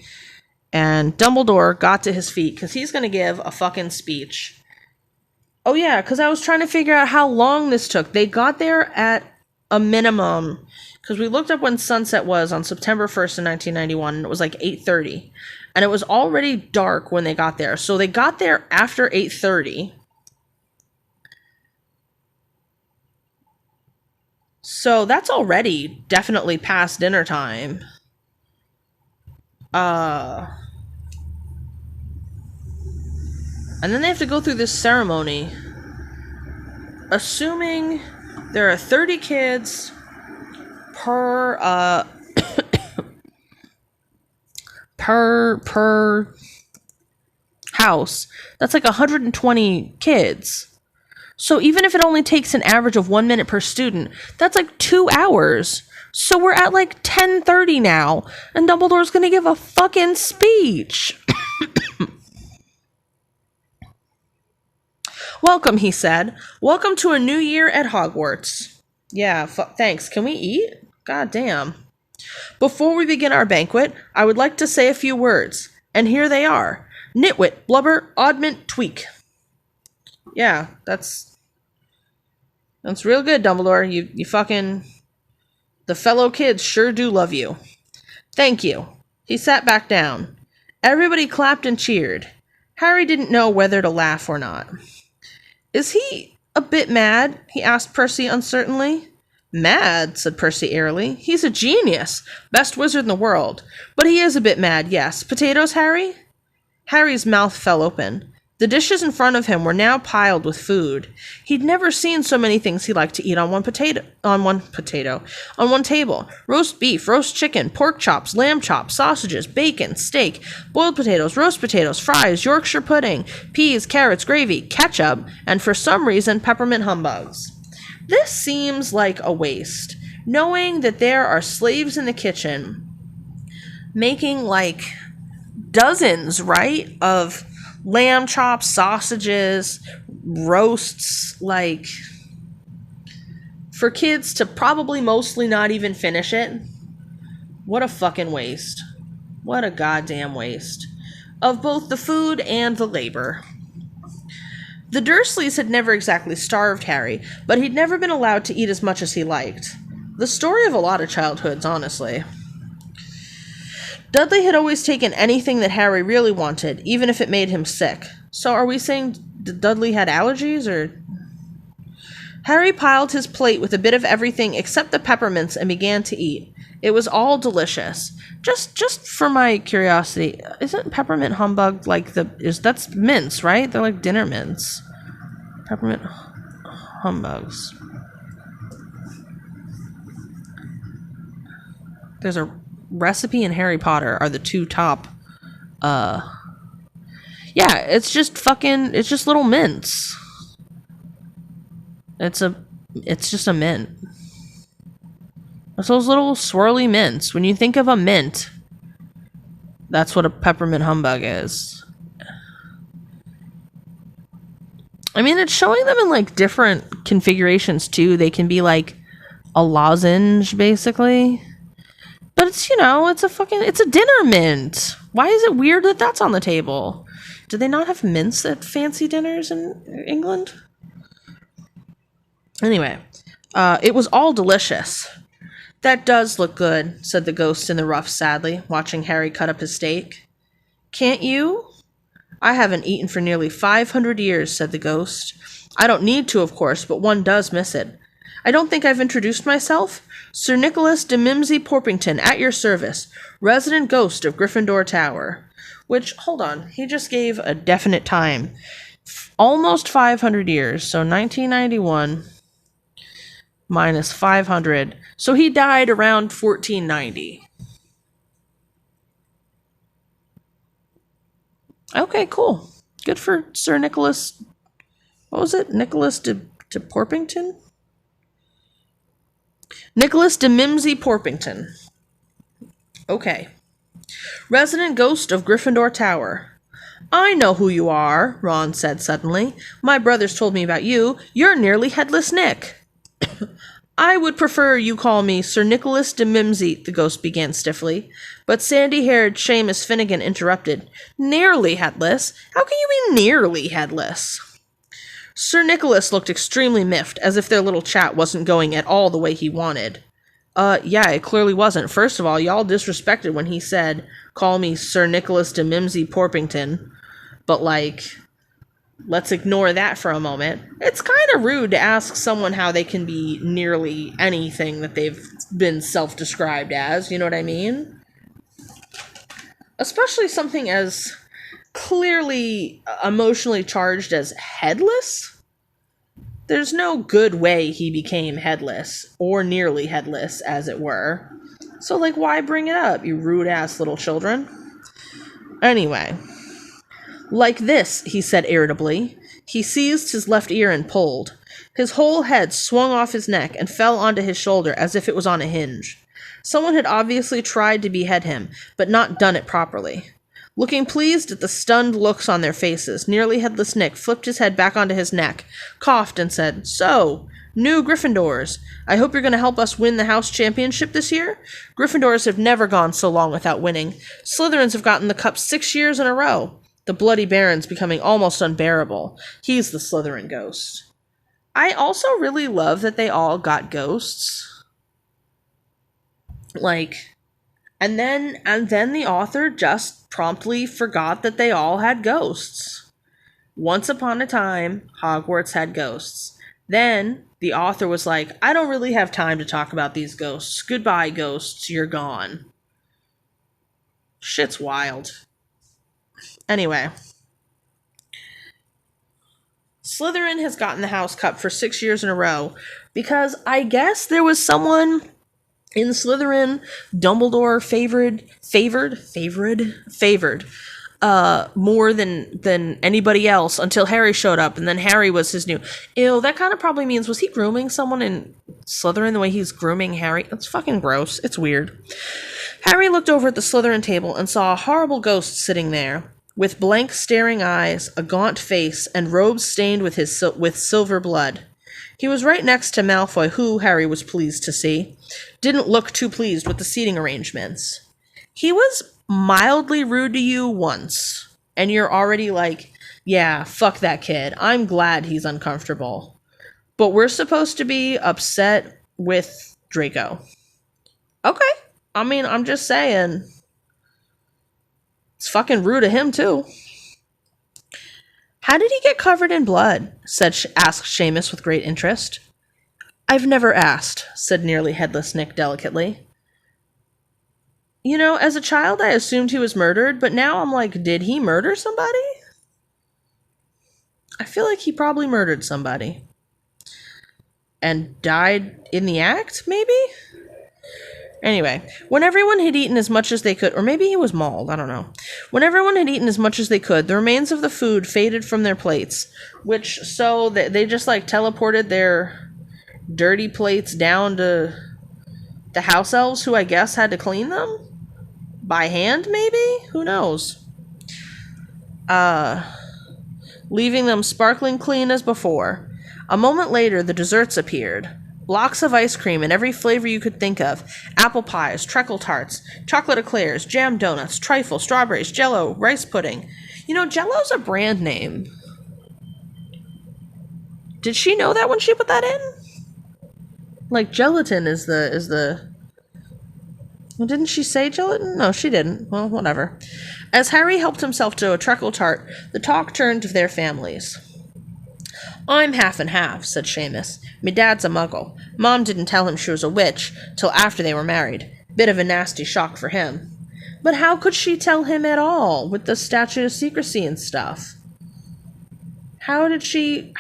And Dumbledore got to his feet because he's going to give a fucking speech. Oh, yeah, because I was trying to figure out how long this took. They got there at a minimum Because we looked up when sunset was on September 1st in 1991, and it was like 8:30. And it was already dark when they got there. So they got there after 8:30. So that's already definitely past dinner time. And then they have to go through this ceremony. Assuming there are 30 kids per per house, that's like 120 kids. So even if it only takes an average of 1 minute per student, that's like 2 hours. So we're at like 10:30 now, and Dumbledore's gonna give a fucking speech. Welcome, he said. Welcome to a new year at Hogwarts. Yeah, thanks. Can we eat? God damn. Before we begin our banquet, I would like to say a few words. And here they are. Nitwit, blubber, oddment, tweak. Yeah, that's real good, Dumbledore. You fucking... The fellow kids sure do love you. Thank you. He sat back down. Everybody clapped and cheered. Harry didn't know whether to laugh or not. Is he a bit mad? He asked Percy uncertainly. Mad, said Percy airily. He's a genius. Best wizard in the world. But he is a bit mad, yes. Potatoes, Harry? Harry's mouth fell open. The dishes in front of him were now piled with food. He'd never seen so many things he liked to eat on one table. Roast beef, roast chicken, pork chops, lamb chops, sausages, bacon, steak, boiled potatoes, roast potatoes, fries, Yorkshire pudding, peas, carrots, gravy, ketchup, and for some reason, peppermint humbugs. This seems like a waste, knowing that there are slaves in the kitchen making like dozens, right, of lamb chops, sausages, roasts, like, for kids to probably mostly not even finish it. What a fucking waste. What a goddamn waste. Of both the food and the labor. The Dursleys had never exactly starved Harry, but he'd never been allowed to eat as much as he liked. The story of a lot of childhoods, honestly. Dudley had always taken anything that Harry really wanted, even if it made him sick. So are we saying Dudley had allergies, or... Harry piled his plate with a bit of everything except the peppermints and began to eat. It was all delicious. Just for my curiosity, isn't peppermint humbug like that's mints, right? They're like dinner mints. Peppermint humbugs. There's a recipe and Harry Potter are the two top. Yeah, it's just little mints. It's just a mint. It's those little swirly mints. When you think of a mint, that's what a peppermint humbug is. I mean, it's showing them in like different configurations too. They can be like a lozenge, basically. But it's, it's a dinner mint. Why is it weird that that's on the table? Do they not have mints at fancy dinners in England? Anyway, it was all delicious. That does look good, said the ghost in the ruff sadly, watching Harry cut up his steak. Can't you? I haven't eaten for nearly 500 years, said the ghost. I don't need to, of course, but one does miss it. I don't think I've introduced myself. Sir Nicholas de Mimsy Porpington, at your service, resident ghost of Gryffindor Tower. Which, hold on, he just gave a definite time. Almost 500 years, so 1991 minus 500. So he died around 1490. Okay, cool. Good for Sir Nicholas. What was it? Nicholas de Porpington? Nicholas de Mimsy Porpington. Okay. Resident ghost of Gryffindor Tower. I know who you are, Ron said suddenly. My brothers told me about you. You're nearly Headless Nick. I would prefer you call me Sir Nicholas de Mimsy, the ghost began stiffly. But sandy-haired Seamus Finnegan interrupted. Nearly headless? How can you be nearly headless? Sir Nicholas looked extremely miffed, as if their little chat wasn't going at all the way he wanted. Yeah, it clearly wasn't. First of all, y'all disrespected when he said, call me Sir Nicholas de Mimsy Porpington. But, like, let's ignore that for a moment. It's kind of rude to ask someone how they can be nearly anything that they've been self-described as, you know what I mean? Especially something as clearly emotionally charged as headless. There's no good way he became headless, or nearly headless, as it were. So, like, why bring it up, you rude-ass little children? Anyway. Like this, he said irritably. He seized his left ear and pulled. His whole head swung off his neck and fell onto his shoulder as if it was on a hinge. Someone had obviously tried to behead him, but not done it properly. Looking pleased at the stunned looks on their faces, nearly headless Nick flipped his head back onto his neck, coughed, and said, So, new Gryffindors. I hope you're going to help us win the house championship this year? Gryffindors have never gone so long without winning. Slytherins have gotten the cup 6 years in a row. The Bloody Baron's becoming almost unbearable. He's the Slytherin ghost. I also really love that they all got ghosts. Like... And then the author just promptly forgot that they all had ghosts. Once upon a time, Hogwarts had ghosts. Then the author was like, I don't really have time to talk about these ghosts. Goodbye, ghosts. You're gone. Shit's wild. Anyway. Slytherin has gotten the House Cup for 6 years in a row because I guess there was someone in Slytherin Dumbledore favored more than anybody else until Harry showed up, and then Harry was his new... Ew, that kind of probably means, was he grooming someone in Slytherin the way he's grooming Harry? That's fucking gross. It's weird. Harry looked over at the Slytherin table and saw a horrible ghost sitting there, with blank staring eyes, a gaunt face, and robes stained with silver blood. He was right next to Malfoy, who, Harry was pleased to see, didn't look too pleased with the seating arrangements. He was mildly rude to you once, and you're already like, yeah, fuck that kid. I'm glad he's uncomfortable. But we're supposed to be upset with Draco. Okay. I mean, I'm just saying. It's fucking rude of him, too. How did he get covered in blood? Asked Seamus with great interest. I've never asked, said nearly headless Nick delicately. You know, as a child I assumed he was murdered, but now I'm like, did he murder somebody? I feel like he probably murdered somebody. And died in the act, maybe? Anyway, when everyone had eaten as much as they could, or maybe he was mauled, I don't know. When everyone had eaten as much as they could, the remains of the food faded from their plates, so they just, like, teleported their dirty plates down to the house elves, who I guess had to clean them? By hand, maybe? Who knows? Leaving them sparkling clean as before. A moment later, the desserts appeared. Blocks of ice cream in every flavor you could think of. Apple pies, treacle tarts, chocolate eclairs, jam donuts, trifle, strawberries, Jell-O, rice pudding. You know, Jell-O's a brand name. Did she know that when she put that in? Like, gelatin is the... Well, didn't she say gelatin? No, she didn't. Well, whatever. As Harry helped himself to a treacle tart, the talk turned to their families. I'm half and half, said Seamus. Me dad's a muggle. Mom didn't tell him she was a witch till after they were married. Bit of a nasty shock for him. But how could she tell him at all, with the statute of secrecy and stuff? How did she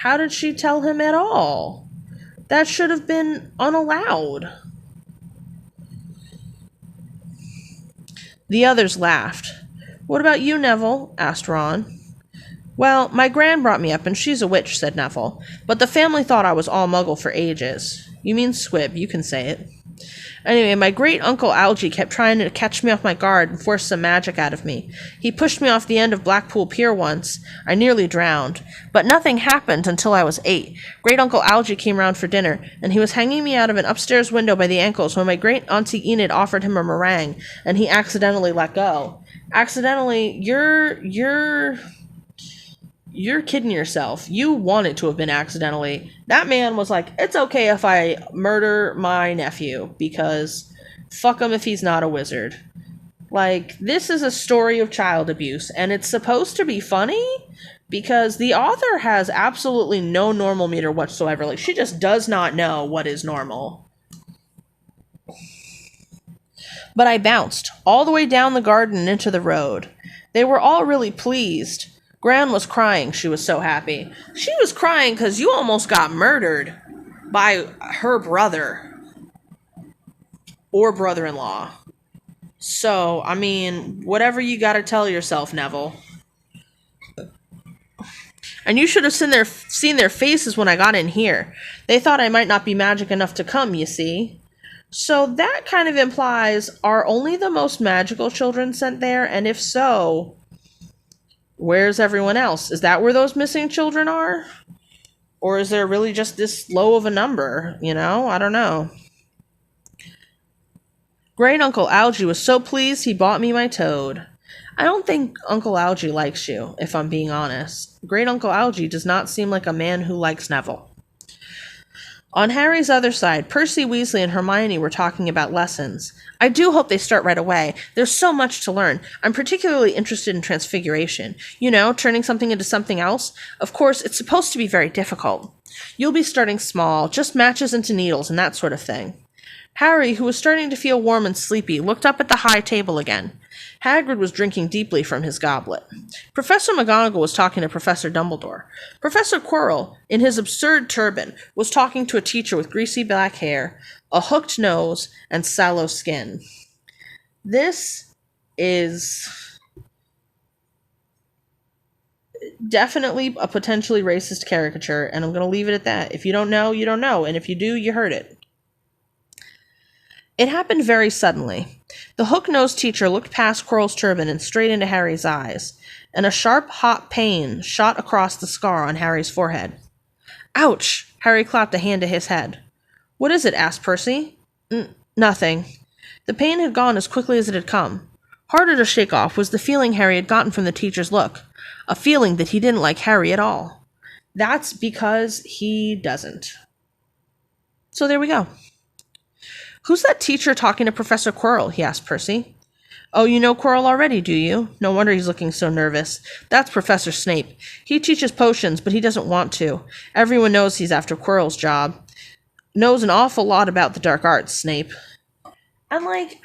tell him at all? That should have been unallowed. The others laughed. What about you, Neville? Asked Ron. Well, my gran brought me up, and she's a witch, said Neville. But the family thought I was all muggle for ages. You mean squib, you can say it. Anyway, my great-uncle Algy kept trying to catch me off my guard and force some magic out of me. He pushed me off the end of Blackpool Pier once. I nearly drowned. But nothing happened until I was 8. Great-uncle Algy came round for dinner, and he was hanging me out of an upstairs window by the ankles when my great-auntie Enid offered him a meringue, and he accidentally let go. Accidentally, you're You're kidding yourself. You want it to have been accidentally. That man was like, it's okay if I murder my nephew because fuck him if he's not a wizard. Like, this is a story of child abuse, and it's supposed to be funny because the author has absolutely no normal meter whatsoever. Like, she just does not know what is normal. But I bounced all the way down the garden and into the road. They were all really pleased. Gran was crying. She was so happy. She was crying because you almost got murdered by her brother or brother-in-law. So, I mean, whatever you gotta tell yourself, Neville. And you should have seen their faces when I got in here. They thought I might not be magic enough to come, you see. So that kind of implies, are only the most magical children sent there? And if so, where's everyone else? Is that where those missing children are? Or is there really just this low of a number? You know, I don't know. Great Uncle Algie was so pleased he bought me my toad. I don't think Uncle Algie likes you, if I'm being honest. Great Uncle Algie does not seem like a man who likes Neville. On Harry's other side, Percy Weasley and Hermione were talking about lessons. I do hope they start right away. There's so much to learn. I'm particularly interested in transfiguration. You know, turning something into something else. Of course, it's supposed to be very difficult. You'll be starting small, just matches into needles and that sort of thing. Harry, who was starting to feel warm and sleepy, looked up at the high table again. Hagrid was drinking deeply from his goblet. Professor McGonagall was talking to Professor Dumbledore. Professor Quirrell, in his absurd turban, was talking to a teacher with greasy black hair, a hooked nose, and sallow skin. This is definitely a potentially racist caricature, and I'm going to leave it at that. If you don't know, you don't know, and if you do, you heard it. It happened very suddenly. The hook-nosed teacher looked past Quirrell's turban and straight into Harry's eyes, and a sharp, hot pain shot across the scar on Harry's forehead. Ouch! Harry clapped a hand to his head. What is it? Asked Percy. Nothing. The pain had gone as quickly as it had come. Harder to shake off was the feeling Harry had gotten from the teacher's look, a feeling that he didn't like Harry at all. That's because he doesn't. So there we go. Who's that teacher talking to Professor Quirrell? He asked Percy. Oh, you know Quirrell already, do you? No wonder he's looking so nervous. That's Professor Snape. He teaches potions, but he doesn't want to. Everyone knows he's after Quirrell's job. Knows an awful lot about the dark arts, Snape. And, like,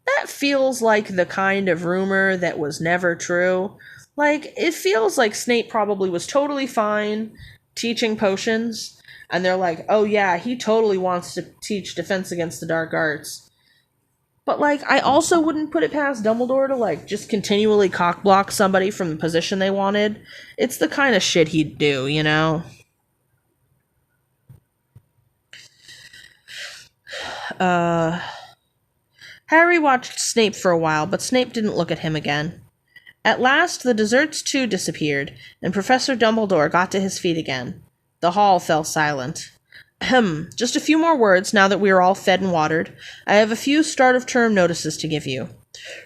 that feels like the kind of rumor that was never true. Like, it feels like Snape probably was totally fine teaching potions. And they're like, oh yeah, he totally wants to teach defense against the dark arts. But, like, I also wouldn't put it past Dumbledore to, like, just continually cockblock somebody from the position they wanted. It's the kind of shit he'd do, you know? Harry watched Snape for a while, but Snape didn't look at him again. At last, the desserts too disappeared, and Professor Dumbledore got to his feet again. The hall fell silent. Just a few more words now that we are all fed and watered. I have a few start-of-term notices to give you.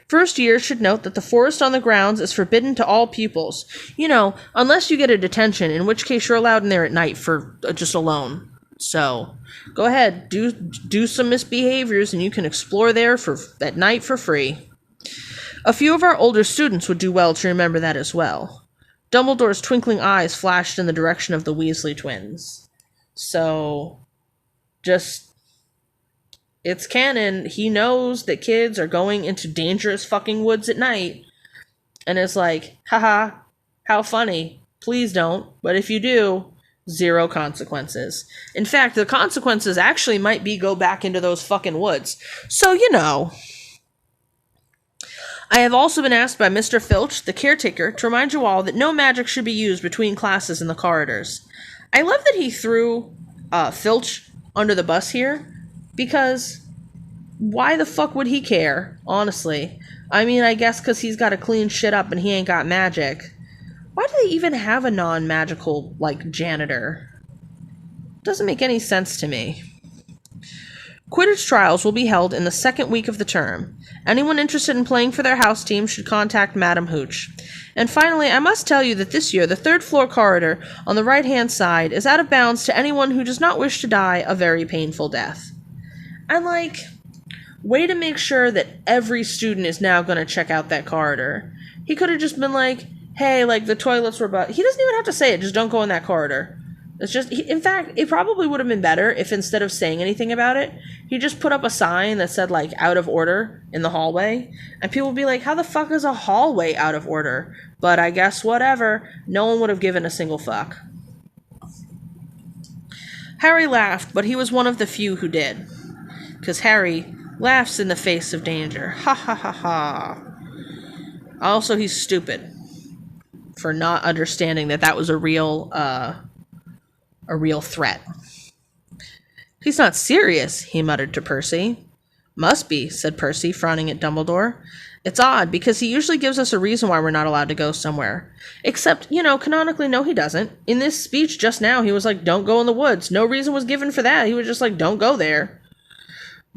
First year should note that the forest on the grounds is forbidden to all pupils. You know, unless you get a detention, in which case you're allowed in there at night for just alone. So, go ahead, do some misbehaviors and you can explore there at night for free. A few of our older students would do well to remember that as well. Dumbledore's twinkling eyes flashed in the direction of the Weasley twins. So, it's canon. He knows that kids are going into dangerous fucking woods at night. And it's like, haha, how funny. Please don't. But if you do, 0 consequences. In fact, the consequences actually might be go back into those fucking woods. So, you know. I have also been asked by Mr. Filch, the caretaker, to remind you all that no magic should be used between classes in the corridors. I love that he threw Filch under the bus here, because why the fuck would he care, honestly? I mean, I guess because he's got to clean shit up and he ain't got magic. Why do they even have a non-magical, like, janitor? Doesn't make any sense to me. Quidditch trials will be held in the second week of the term. Anyone interested in playing for their house team should contact Madam Hooch. And finally, I must tell you that this year the third floor corridor on the right-hand side is out of bounds to anyone who does not wish to die a very painful death. And way to make sure that every student is now going to check out that corridor. He could have just been like, hey, the toilets were about... He doesn't even have to say it, just don't go in that corridor. It's just... in fact, it probably would have been better if instead of saying anything about it, he just put up a sign that said, out of order in the hallway. And people would be like, how the fuck is a hallway out of order? But I guess whatever. No one would have given a single fuck. Harry laughed, but he was one of the few who did. Because Harry laughs in the face of danger. Ha ha ha ha. Also, he's stupid for not understanding that was a real threat. He's not serious, he muttered to Percy. Must be, said Percy, frowning at Dumbledore. It's odd, because he usually gives us a reason why we're not allowed to go somewhere. Except, canonically, no, he doesn't. In this speech just now, he was like, don't go in the woods. No reason was given for that. He was just like, don't go there.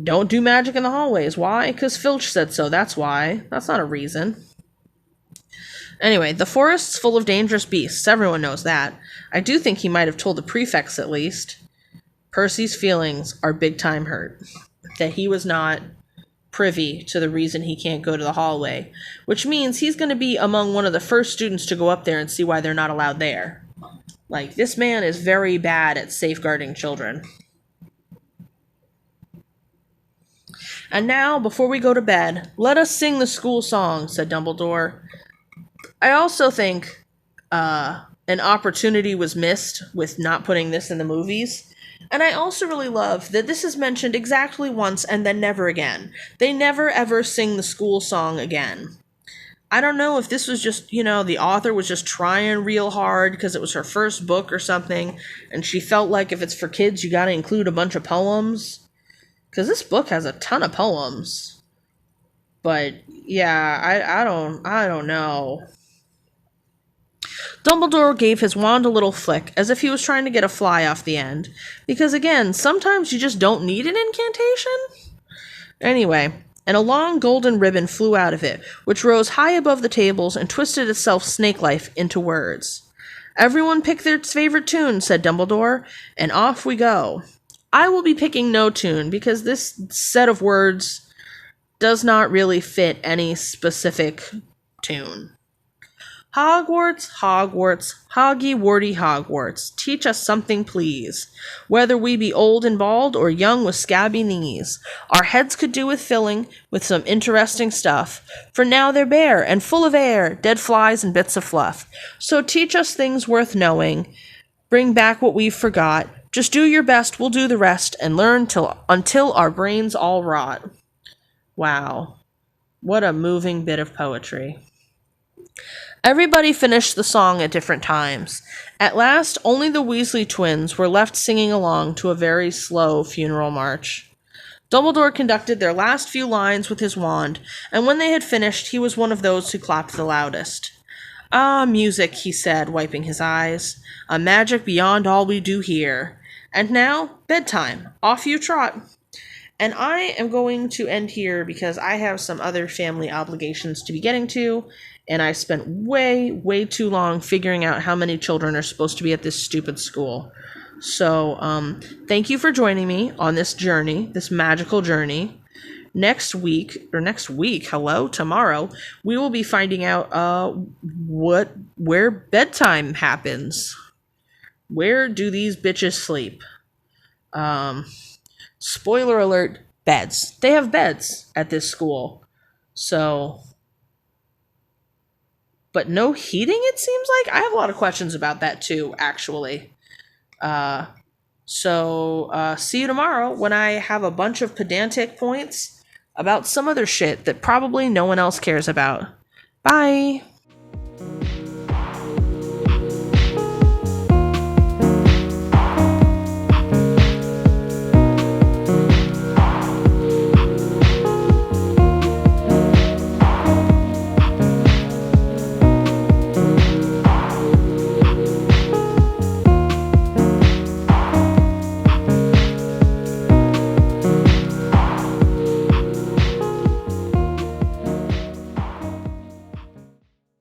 Don't do magic in the hallways. Why? Because Filch said so, that's why. That's not a reason. Anyway, the forest's full of dangerous beasts. Everyone knows that. I do think he might have told the prefects, at least. Percy's feelings are big time hurt. That he was not privy to the reason he can't go to the hallway. Which means he's going to be among one of the first students to go up there and see why they're not allowed there. This man is very bad at safeguarding children. And now, before we go to bed, let us sing the school song, said Dumbledore. I also think an opportunity was missed with not putting this in the movies. And I also really love that this is mentioned exactly once and then never again. They never ever sing the school song again. I don't know if this was just, the author was just trying real hard because it was her first book or something, and she felt like if it's for kids, you gotta include a bunch of poems. Because this book has a ton of poems. But, yeah, I don't know. Dumbledore gave his wand a little flick, as if he was trying to get a fly off the end. Because, again, sometimes you just don't need an incantation. Anyway, and a long golden ribbon flew out of it, which rose high above the tables and twisted itself snake-like into words. Everyone pick their favorite tune, said Dumbledore, and off we go. I will be picking no tune, because this set of words does not really fit any specific tune. Hogwarts, Hogwarts, hoggy-warty Hogwarts, teach us something, please. Whether we be old and bald or young with scabby knees, our heads could do with filling with some interesting stuff, for now they're bare and full of air, dead flies and bits of fluff. So teach us things worth knowing, bring back what we've forgot, just do your best, we'll do the rest, and learn until our brains all rot. Wow. What a moving bit of poetry. Everybody finished the song at different times. At last, only the Weasley twins were left singing along to a very slow funeral march. Dumbledore conducted their last few lines with his wand, and when they had finished, he was one of those who clapped the loudest. Ah, music, he said, wiping his eyes. A magic beyond all we do here. And now, bedtime. Off you trot. And I am going to end here because I have some other family obligations to be getting to, and I spent way, way too long figuring out how many children are supposed to be at this stupid school. So, thank you for joining me on this journey, this magical journey. Tomorrow, we will be finding out where bedtime happens. Where do these bitches sleep? Spoiler alert, beds. They have beds at this school. So, but no heating, it seems like? I have a lot of questions about that too, actually. So, see you tomorrow when I have a bunch of pedantic points about some other shit that probably no one else cares about. Bye!